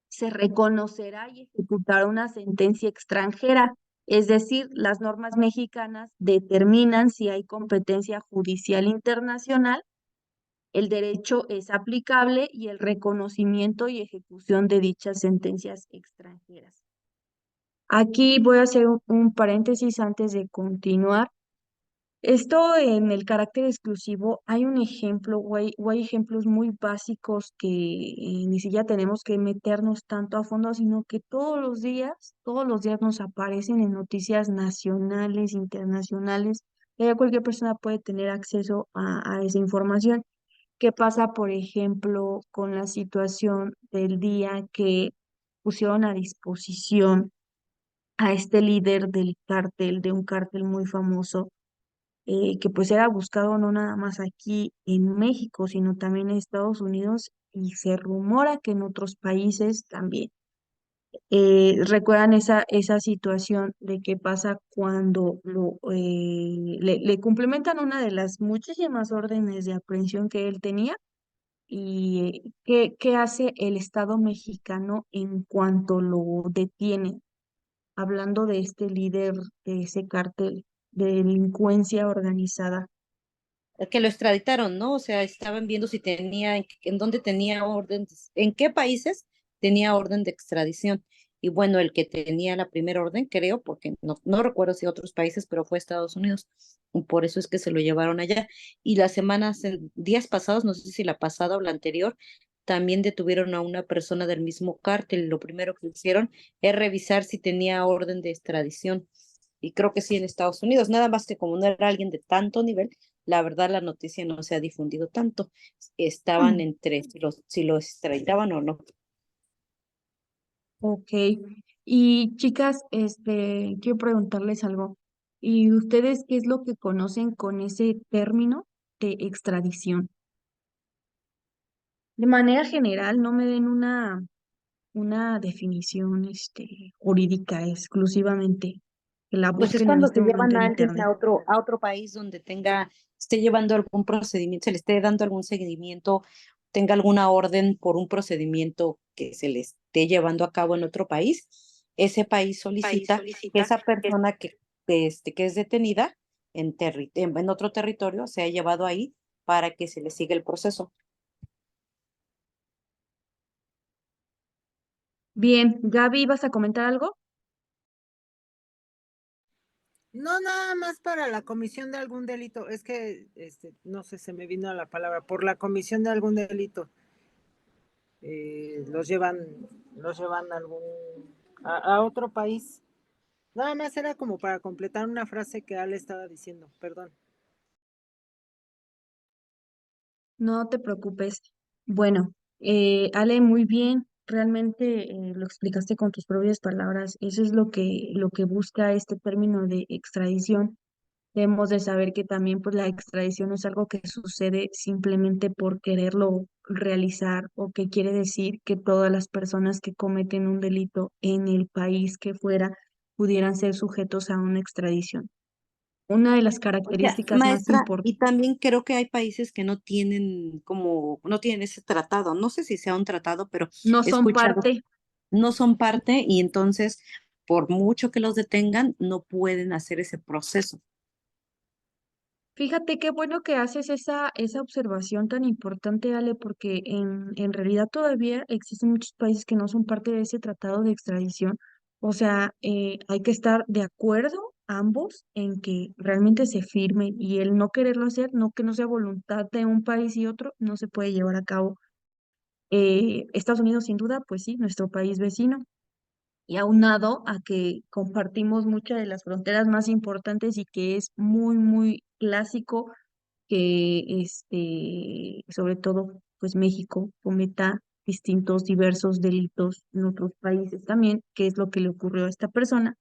se reconocerá y ejecutará una sentencia extranjera, es decir, las normas mexicanas determinan si hay competencia judicial internacional, el derecho es aplicable y el reconocimiento y ejecución de dichas sentencias extranjeras. Aquí voy a hacer un paréntesis antes de continuar. Esto en el carácter exclusivo, hay un ejemplo, o hay ejemplos muy básicos que ni siquiera tenemos que meternos tanto a fondo, sino que todos los días nos aparecen en noticias nacionales, internacionales, y ya cualquier persona puede tener acceso a esa información. ¿Qué pasa, por ejemplo, con la situación del día que pusieron a disposición a este líder del cártel, de un cártel muy famoso? Que pues era buscado no nada más aquí en México, sino también en Estados Unidos y se rumora que en otros países también. ¿Recuerdan esa situación de qué pasa cuando le complementan una de las muchísimas órdenes de aprehensión que él tenía? ¿Y qué hace el Estado mexicano en cuanto lo detiene? Hablando de este líder de ese cártel de delincuencia organizada. Que lo extraditaron, ¿no? O sea, estaban viendo si tenía, en dónde tenía orden, en qué países tenía orden de extradición. Y bueno, el que tenía la primera orden, creo, porque no recuerdo si otros países, pero fue Estados Unidos. Y por eso es que se lo llevaron allá. Y las semanas, días pasados, no sé si la pasada o la anterior, también detuvieron a una persona del mismo cártel. Lo primero que hicieron es revisar si tenía orden de extradición. Y creo que sí en Estados Unidos, nada más que como no era alguien de tanto nivel, la verdad la noticia no se ha difundido tanto. Estaban Mm. entre si lo extraditaban o no. Ok. Y chicas, quiero preguntarles algo. ¿Y ustedes qué es lo que conocen con ese término de extradición? De manera general, no me den una definición, jurídica exclusivamente, que la Pues es busquen en cuando este se momento llevan en a alguien internet. a otro país donde esté llevando algún procedimiento, se le esté dando algún seguimiento, tenga alguna orden por un procedimiento que se le esté llevando a cabo en otro país. Ese país solicita que esa persona que es detenida en otro territorio sea llevado ahí para que se le siga el proceso. Bien, Gaby, ¿vas a comentar algo? No nada más para la comisión de algún delito, es que, no sé, se me vino la palabra, por la comisión de algún delito, los llevan a a otro país. Nada más era como para completar una frase que Ale estaba diciendo, perdón. No te preocupes. Bueno, Ale, muy bien. Realmente lo explicaste con tus propias palabras. Eso es lo que busca este término de extradición. Debemos de saber que también pues la extradición no es algo que sucede simplemente por quererlo realizar o que quiere decir que todas las personas que cometen un delito en el país que fuera pudieran ser sujetos a una extradición. Una de las Oiga, características más maestra, importantes y también creo que hay países que no tienen no tienen ese tratado. No sé si sea un tratado, pero no he son escuchado, parte. no son parte y entonces, por mucho que los detengan, no pueden hacer ese proceso. Fíjate qué bueno que haces esa observación tan importante, Ale, porque en realidad todavía existen muchos países que no son parte de ese tratado de extradición. O sea, hay que estar de acuerdo ambos en que realmente se firme y el no quererlo hacer, no que no sea voluntad de un país y otro, no se puede llevar a cabo. Estados Unidos, sin duda, pues sí, nuestro país vecino. Y aunado a que compartimos muchas de las fronteras más importantes y que es muy, muy clásico que sobre todo, pues México cometa distintos, diversos delitos en otros países también, que es lo que le ocurrió a esta persona.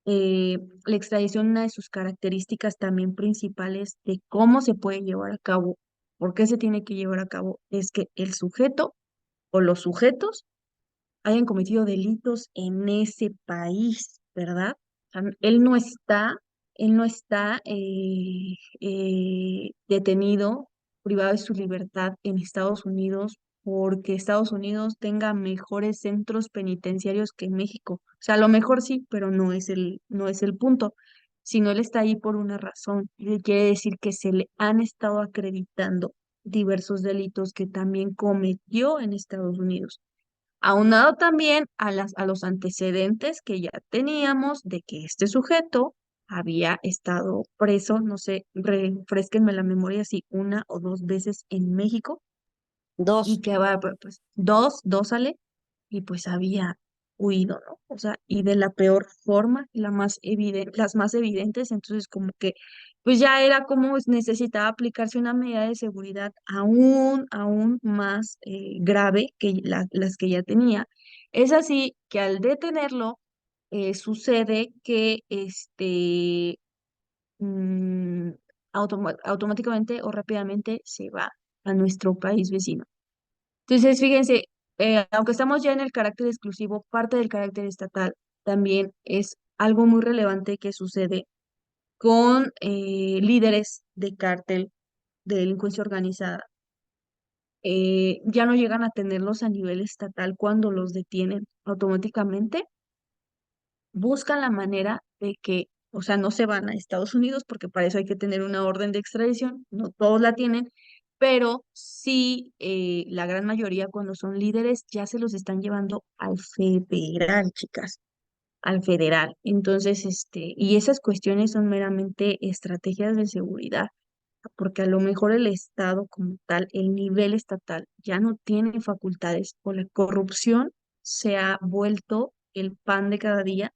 La extradición, una de sus características también principales de cómo se puede llevar a cabo, por qué se tiene que llevar a cabo, es que el sujeto o los sujetos hayan cometido delitos en ese país, ¿verdad? O sea, él no está detenido, privado de su libertad en Estados Unidos porque Estados Unidos tenga mejores centros penitenciarios que México. O sea, a lo mejor sí, pero no es el punto, sino él está ahí por una razón. Y quiere decir que se le han estado acreditando diversos delitos que también cometió en Estados Unidos aunado también a los antecedentes que ya teníamos de que este sujeto había estado preso, no sé, refrésquenme la memoria si una o dos veces en México y Dos. que va, pues, dos sale y pues había huido, ¿no? O sea, y de la peor forma, la más evidente, las más evidentes, entonces como que pues ya era como necesitaba aplicarse una medida de seguridad aún más grave que las que ya tenía. Es así que al detenerlo, sucede que mm, automáticamente o rápidamente se va a nuestro país vecino. Entonces, fíjense, aunque estamos ya en el carácter exclusivo, parte del carácter estatal también es algo muy relevante que sucede con líderes de cártel, de delincuencia organizada. Ya no llegan a tenerlos a nivel estatal cuando los detienen automáticamente buscan la manera de que, o sea, no se van a Estados Unidos porque para eso hay que tener una orden de extradición, no todos la tienen, pero sí la gran mayoría cuando son líderes ya se los están llevando al federal, chicas, al federal. Entonces, y esas cuestiones son meramente estrategias de seguridad porque a lo mejor el Estado como tal, el nivel estatal, ya no tiene facultades o la corrupción se ha vuelto el pan de cada día,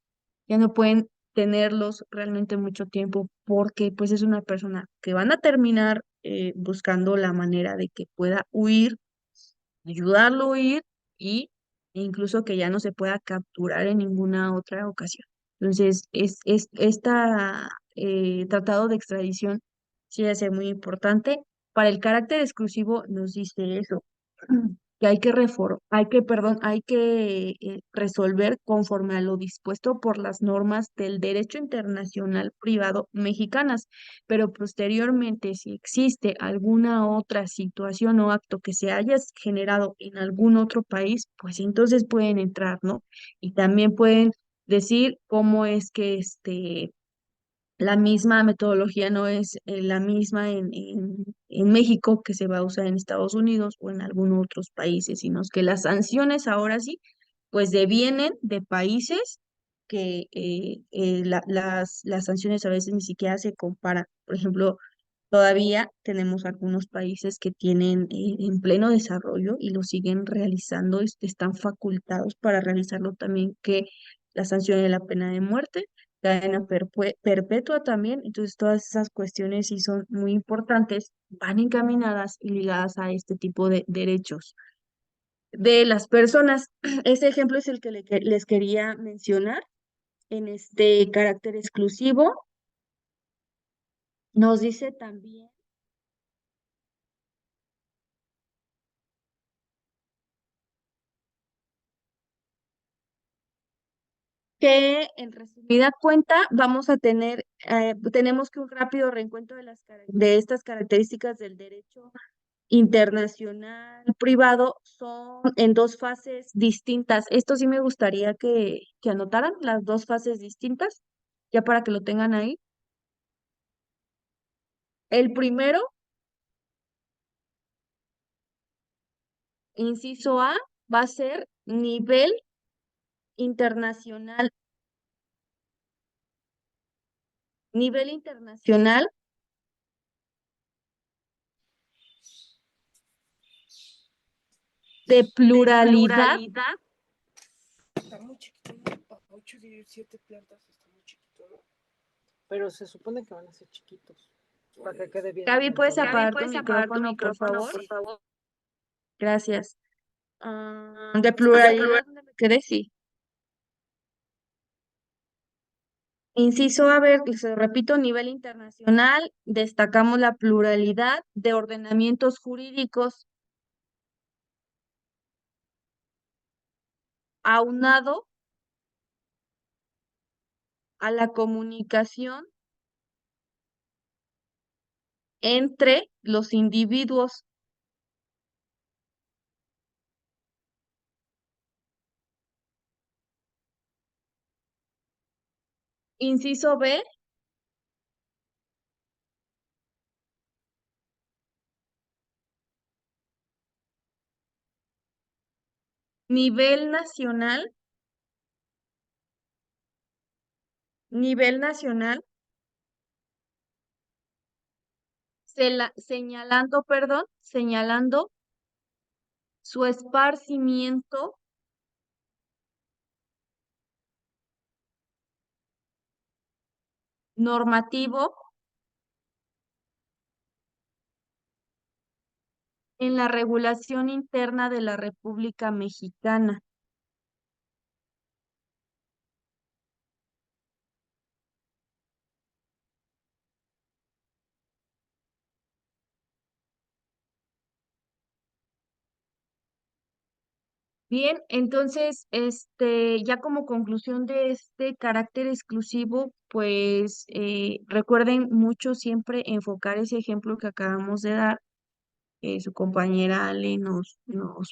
ya no pueden tenerlos realmente mucho tiempo porque pues es una persona que van a terminar buscando la manera de que pueda huir, ayudarlo a huir y e incluso que ya no se pueda capturar en ninguna otra ocasión. Entonces, esta tratado de extradición sí va a ser muy importante. Para el carácter exclusivo nos dice eso, que hay que resolver conforme a lo dispuesto por las normas del derecho internacional privado mexicanas, pero posteriormente, si existe alguna otra situación o acto que se haya generado en algún otro país, pues entonces pueden entrar, ¿no? Y también pueden decir cómo es que la misma metodología no es la misma en México que se va a usar en Estados Unidos o en algunos otros países, sino que las sanciones ahora sí, pues devienen de países que las sanciones a veces ni siquiera se comparan. Por ejemplo, todavía tenemos algunos países que tienen en pleno desarrollo y lo siguen realizando, están facultados para realizarlo también, que la sanción de la pena de muerte, cadena perpetua también. Entonces, todas esas cuestiones sí son muy importantes, van encaminadas y ligadas a este tipo de derechos de las personas. Ese ejemplo es el que les quería mencionar en este carácter exclusivo. Nos dice también que en resumida cuenta vamos a tener, tenemos que un rápido reencuentro de estas características del derecho internacional privado son en dos fases distintas. Esto sí me gustaría que anotaran las dos fases distintas, ya para que lo tengan ahí. El primero, inciso A, va a ser internacional, nivel internacional de pluralidad Está muy chiquito, ¿no? 8, 17 plantas, está muy chiquito, ¿no? Pero se supone que van a ser chiquitos, para que quede bien Gaby, ¿puedes amontonado. apagar tu micrófono, por favor? Gracias. De pluralidad, ¿dónde me quedé? Sí. Inciso A, ver, se lo repito, nivel internacional, destacamos la pluralidad de ordenamientos jurídicos aunado a la comunicación entre los individuos. Inciso B, nivel nacional, nivel nacional, señalando su esparcimiento normativo en la regulación interna de la República Mexicana. Bien, entonces, ya como conclusión de este carácter exclusivo, pues recuerden mucho siempre enfocar ese ejemplo que acabamos de dar. Su compañera Ale nos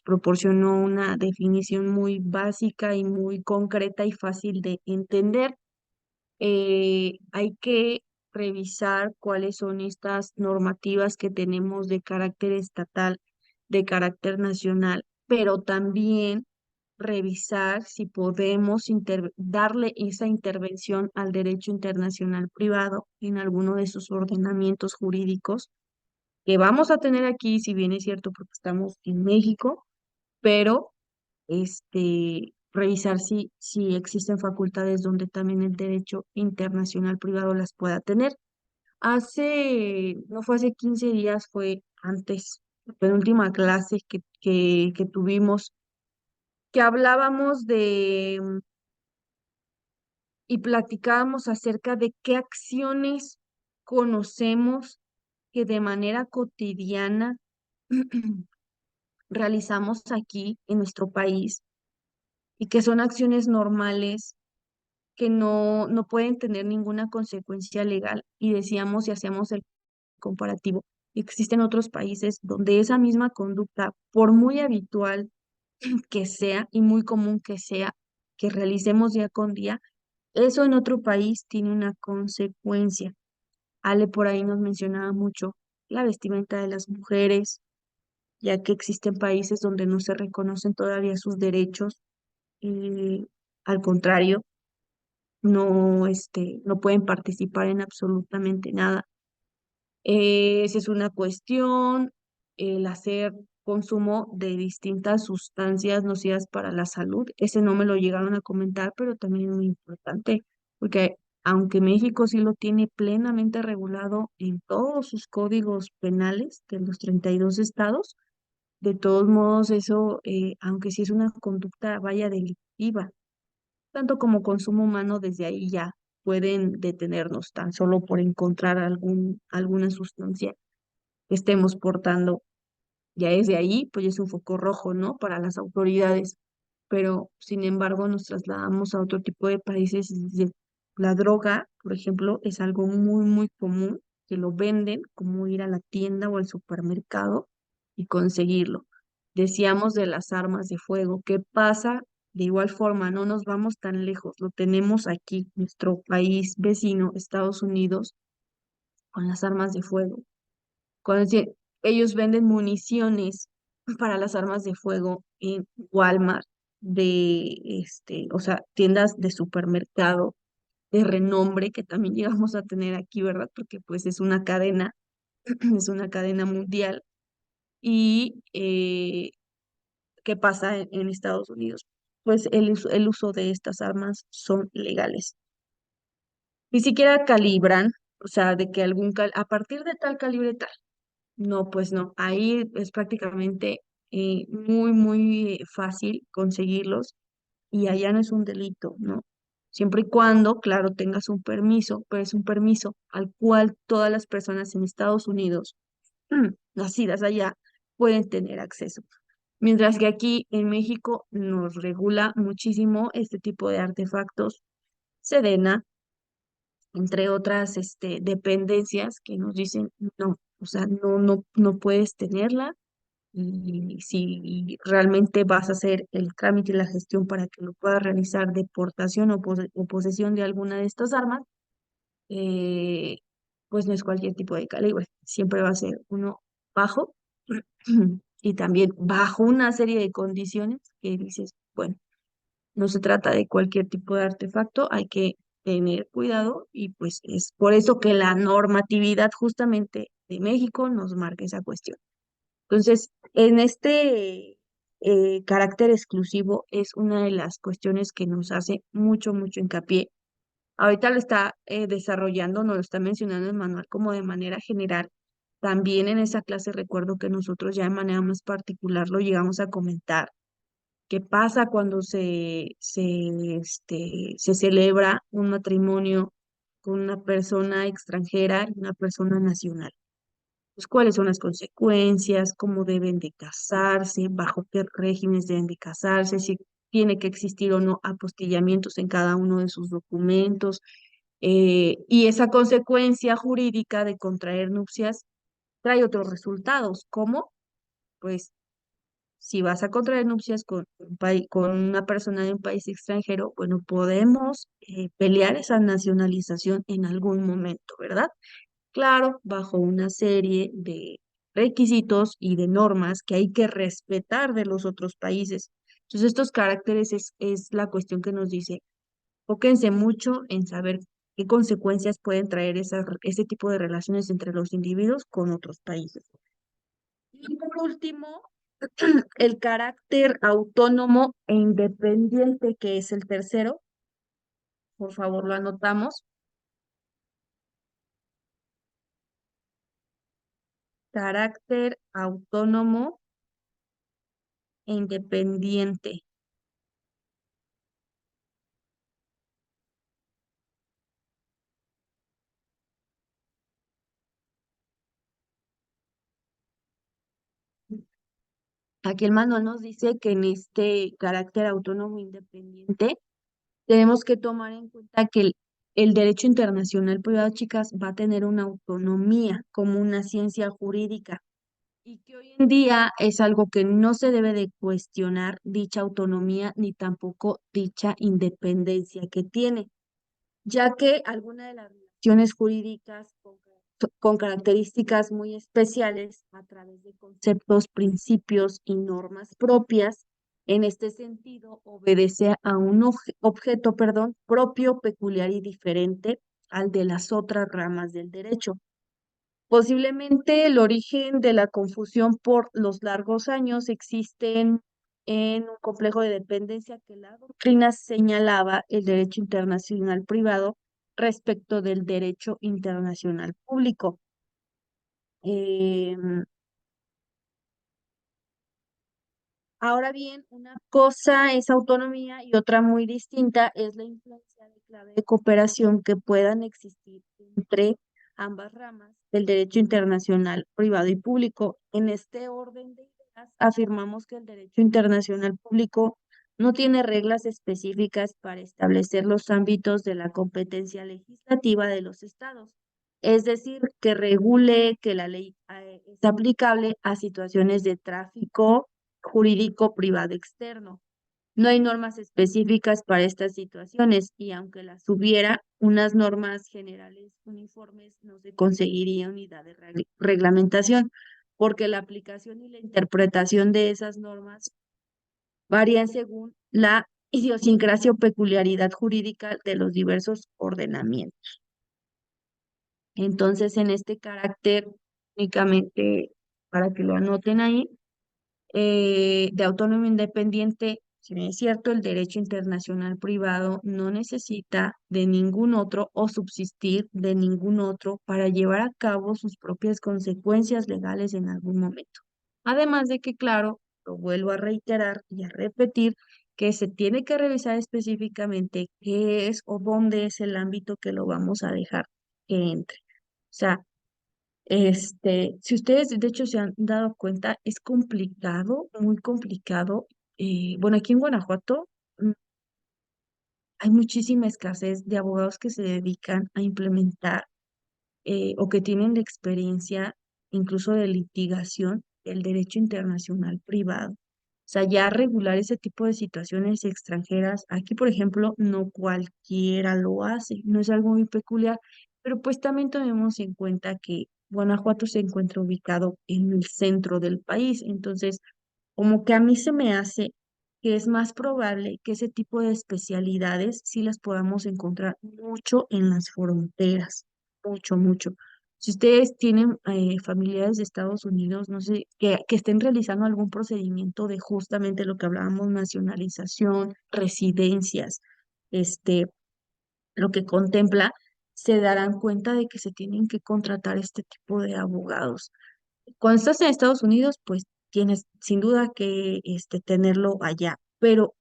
proporcionó una definición muy básica y muy concreta y fácil de entender. Hay que revisar cuáles son estas normativas que tenemos de carácter estatal, de carácter nacional, pero también revisar si podemos darle esa intervención al derecho internacional privado en alguno de sus ordenamientos jurídicos que vamos a tener aquí, si bien es cierto, porque estamos en México, pero revisar si existen facultades donde también el derecho internacional privado las pueda tener. No fue hace 15 días, fue antes, la penúltima clase que tuvimos, que hablábamos y platicábamos acerca de qué acciones conocemos que de manera cotidiana realizamos aquí en nuestro país y que son acciones normales que no pueden tener ninguna consecuencia legal. Y decíamos y hacíamos el comparativo. Existen otros países donde esa misma conducta, por muy habitual que sea y muy común que sea, que realicemos día con día, eso en otro país tiene una consecuencia. Ale por ahí nos mencionaba mucho la vestimenta de las mujeres, ya que existen países donde no se reconocen todavía sus derechos, y al contrario, no pueden participar en absolutamente nada. Esa es una cuestión, el hacer consumo de distintas sustancias nocivas para la salud. Ese no me lo llegaron a comentar, pero también es muy importante, porque aunque México sí lo tiene plenamente regulado en todos sus códigos penales de los 32 estados, de todos modos eso, aunque sí es una conducta, vaya, delictiva, tanto como consumo humano, desde ahí ya pueden detenernos tan solo por encontrar alguna sustancia que estemos portando. Ya desde ahí, pues ya es un foco rojo, ¿no? Para las autoridades. Pero, sin embargo, nos trasladamos a otro tipo de países y la droga, por ejemplo, es algo muy, muy común que lo venden, como ir a la tienda o al supermercado y conseguirlo. Decíamos de las armas de fuego. ¿Qué pasa? De igual forma, no nos vamos tan lejos. Lo tenemos aquí, nuestro país vecino, Estados Unidos, con las armas de fuego. Cuando ellos venden municiones para las armas de fuego en Walmart, o sea, tiendas de supermercado de renombre que también llegamos a tener aquí, ¿verdad? Porque pues es una cadena, es una cadena mundial. Y ¿qué pasa en Estados Unidos? Pues el uso de estas armas son legales. Ni siquiera calibran, o sea, de que a partir de tal calibre tal. No, pues no. Ahí es prácticamente muy, muy fácil conseguirlos y allá no es un delito, ¿no? Siempre y cuando, claro, tengas un permiso, pero es un permiso al cual todas las personas en Estados Unidos, nacidas allá, pueden tener acceso. Mientras que aquí en México nos regula muchísimo este tipo de artefactos, Sedena, entre otras dependencias que nos dicen, no, o sea, no puedes tenerla y si realmente vas a hacer el trámite y la gestión para que lo puedas realizar de portación o posesión de alguna de estas armas, eh, pues no es cualquier tipo de calibre, siempre va a ser uno bajo y también bajo una serie de condiciones que dices, bueno, no se trata de cualquier tipo de artefacto, hay que tener cuidado y pues es por eso que la normatividad justamente de México nos marca esa cuestión. Entonces, en este carácter exclusivo es una de las cuestiones que nos hace mucho, mucho hincapié. Ahorita lo está desarrollando, nos lo está mencionando el manual como de manera general. También en esa clase recuerdo que nosotros ya de manera más particular lo llegamos a comentar. ¿Qué pasa cuando se celebra un matrimonio con una persona extranjera y una persona nacional? Pues cuáles son las consecuencias, cómo deben de casarse, bajo qué regímenes deben de casarse, si tiene que existir o no apostillamientos en cada uno de sus documentos, y esa consecuencia jurídica de contraer nupcias trae otros resultados, como pues si vas a contraer nupcias con una persona de un país extranjero, bueno, podemos pelear esa nacionalización en algún momento, ¿verdad? Claro, bajo una serie de requisitos y de normas que hay que respetar de los otros países. Entonces, estos caracteres es la cuestión que nos dice, fóquense mucho en saber qué consecuencias pueden traer ese tipo de relaciones entre los individuos con otros países. Y por último, el carácter autónomo e independiente, que es el tercero, por favor lo anotamos. Carácter autónomo e independiente. Aquí el manual nos dice que en este carácter autónomo e independiente tenemos que tomar en cuenta que el derecho internacional privado, chicas, va a tener una autonomía como una ciencia jurídica y que hoy en día es algo que no se debe de cuestionar dicha autonomía ni tampoco dicha independencia que tiene, ya que alguna de las relaciones jurídicas con características muy especiales a través de conceptos, principios y normas propias En este sentido, obedece a un objeto, perdón, propio, peculiar y diferente al de las otras ramas del derecho. Posiblemente el origen de la confusión por los largos años existen en un complejo de dependencia que la doctrina señalaba el derecho internacional privado respecto del derecho internacional público. Em, Ahora bien, una cosa es autonomía y otra muy distinta es la influencia de clave de cooperación que puedan existir entre ambas ramas del derecho internacional privado y público. En este orden de ideas, afirmamos que el derecho internacional público no tiene reglas específicas para establecer los ámbitos de la competencia legislativa de los estados. Es decir, que regule que la ley es aplicable a situaciones de tráfico jurídico privado externo. No hay normas específicas para estas situaciones y aunque las hubiera, unas normas generales uniformes no se conseguiría unidad de reglamentación, porque la aplicación y la interpretación de esas normas varían según la idiosincrasia o peculiaridad jurídica de los diversos ordenamientos. Entonces, en este carácter, únicamente para que lo anoten ahí, de autonomía independiente, si bien es cierto, el derecho internacional privado no necesita de ningún otro o subsistir de ningún otro para llevar a cabo sus propias consecuencias legales en algún momento. Además de que, claro, lo vuelvo a reiterar y a repetir, que se tiene que revisar específicamente qué es o dónde es el ámbito que lo vamos a dejar que entre. O sea, si ustedes de hecho se han dado cuenta, es complicado, muy complicado. Bueno, aquí en Guanajuato hay muchísima escasez de abogados que se dedican a implementar o que tienen la experiencia incluso de litigación del derecho internacional privado. O sea, ya regular ese tipo de situaciones extranjeras, aquí por ejemplo, no cualquiera lo hace, no es algo muy peculiar, pero pues también tomemos en cuenta que Guanajuato se encuentra ubicado en el centro del país, entonces como que a mí se me hace que es más probable que ese tipo de especialidades sí las podamos encontrar mucho en las fronteras, mucho, mucho. Si ustedes tienen familiares de Estados Unidos, no sé, que estén realizando algún procedimiento de justamente lo que hablábamos, nacionalización, residencias, este, lo que contempla, se darán cuenta de que se tienen que contratar este tipo de abogados. Cuando estás en Estados Unidos, pues tienes sin duda que tenerlo allá, pero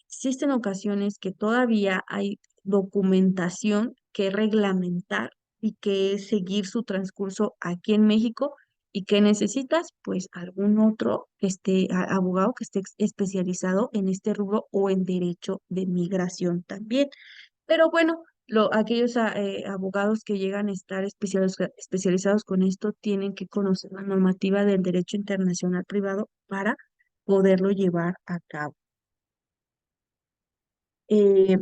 existen ocasiones que todavía hay documentación que reglamentar y que seguir su transcurso aquí en México y que necesitas pues algún otro abogado que esté especializado en este rubro o en derecho de migración también. Pero bueno, aquellos abogados que llegan a estar especializados con esto tienen que conocer la normativa del derecho internacional privado para poderlo llevar a cabo. Eh,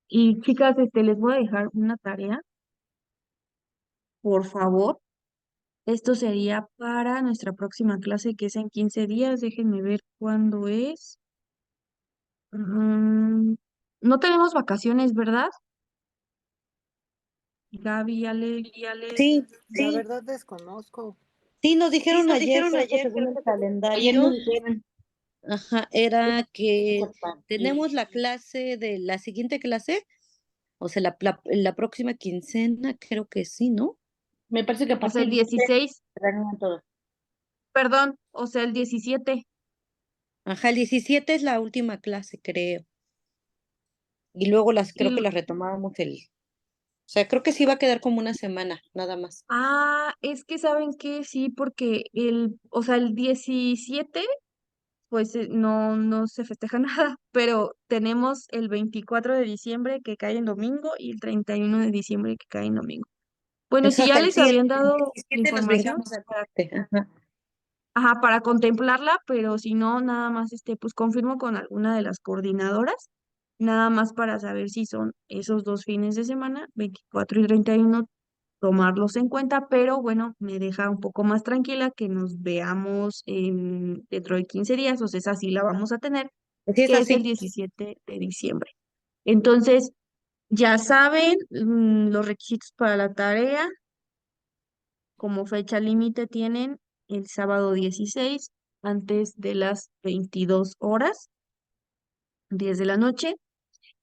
y chicas, les voy a dejar una tarea, por favor. Esto sería para nuestra próxima clase, que es en 15 días. Déjenme ver cuándo es. No tenemos vacaciones, ¿verdad? Gaby, Ale. Sí, La verdad desconozco. sí, nos dijeron nos ayer, dijeron creo que ayer, según el ayer me calendario, dijeron. ajá, era que Sí. tenemos la clase de la siguiente clase, o sea, la próxima quincena, creo que sí, ¿no? Me parece que a O sea, partir el de 16, reanudan todo. perdón, o sea, el 17. Ajá, el 17 es la última clase, creo. Y luego Y, creo que las retomábamos o sea, creo que sí va a quedar como una semana, nada más. es que saben que sí, porque o sea, el 17 pues no se festeja nada, pero tenemos el 24 de diciembre que cae en domingo y el 31 de diciembre que cae en domingo. Bueno, si ya Exacto, les sí, habían el dado 17 nos información brincamos al 7. Ajá. para contemplarla, pero si no, nada más pues confirmo con alguna de las coordinadoras, nada más para saber si son esos dos fines de semana, 24 y 31, tomarlos en cuenta, pero bueno, me deja un poco más tranquila que nos veamos dentro de 15 días, o sea, esa sí la vamos a tener, Sí, es que es el así. 17 de diciembre. Entonces, ya saben, los requisitos para la tarea, como fecha límite tienen el sábado 16 antes de las 22 horas, 10 de la noche,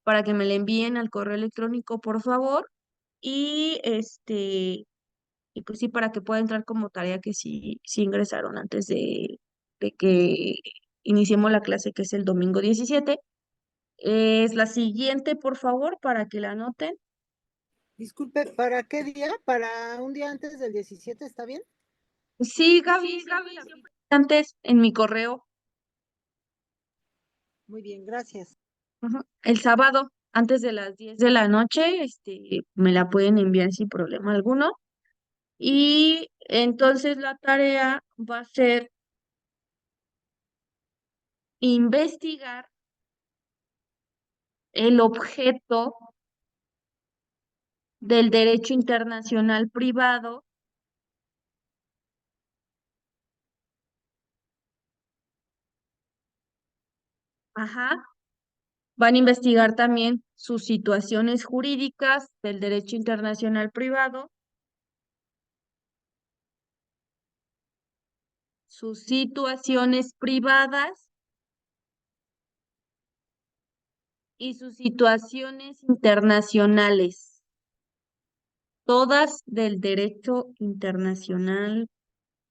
para que me la envíen al correo electrónico, por favor. Y y pues sí, para que pueda entrar como tarea que sí ingresaron antes de que iniciemos la clase, que es el domingo 17. Es la siguiente, por favor, para que la anoten. Disculpe, ¿para qué día? ¿Para un día antes del 17 está bien? Sí, Gaby, siempre antes en mi correo, Muy bien, gracias. ajá, el sábado, antes de las 10 de la noche, me la pueden enviar sin problema alguno. Y entonces la tarea va a ser investigar el objeto del derecho internacional privado. Ajá. Van a investigar también sus situaciones jurídicas del derecho internacional privado, sus situaciones privadas y sus situaciones internacionales, todas del derecho internacional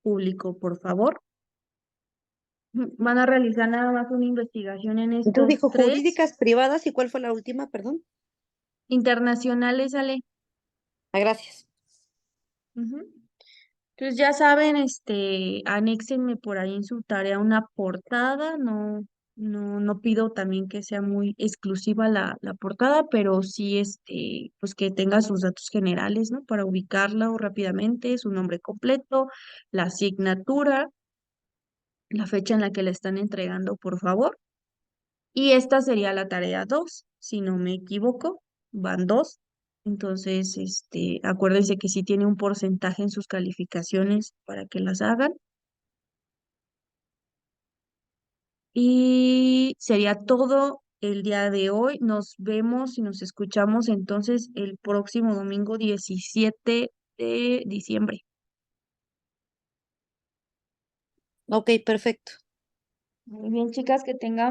público, por favor. Van a realizar nada más una investigación en Entonces estos dijo tres jurídicas privadas, ¿y cuál fue la última? Perdón. internacionales, Ale. Ah, gracias. Ujú. Entonces ya saben, anéxenme por ahí en su tarea una portada, no pido también que sea muy exclusiva la portada, pero sí, pues que tenga sus datos generales, ¿no? Para ubicarla rápidamente, su nombre completo, la asignatura, la fecha en la que la están entregando, por favor. Y esta sería la tarea 2 si no me equivoco, van dos. Entonces, acuérdense que sí tiene un porcentaje en sus calificaciones para que las hagan. Y sería todo el día de hoy. Nos vemos y nos escuchamos entonces el próximo domingo 17 de diciembre. Ok, perfecto. Muy bien, chicas, que tengan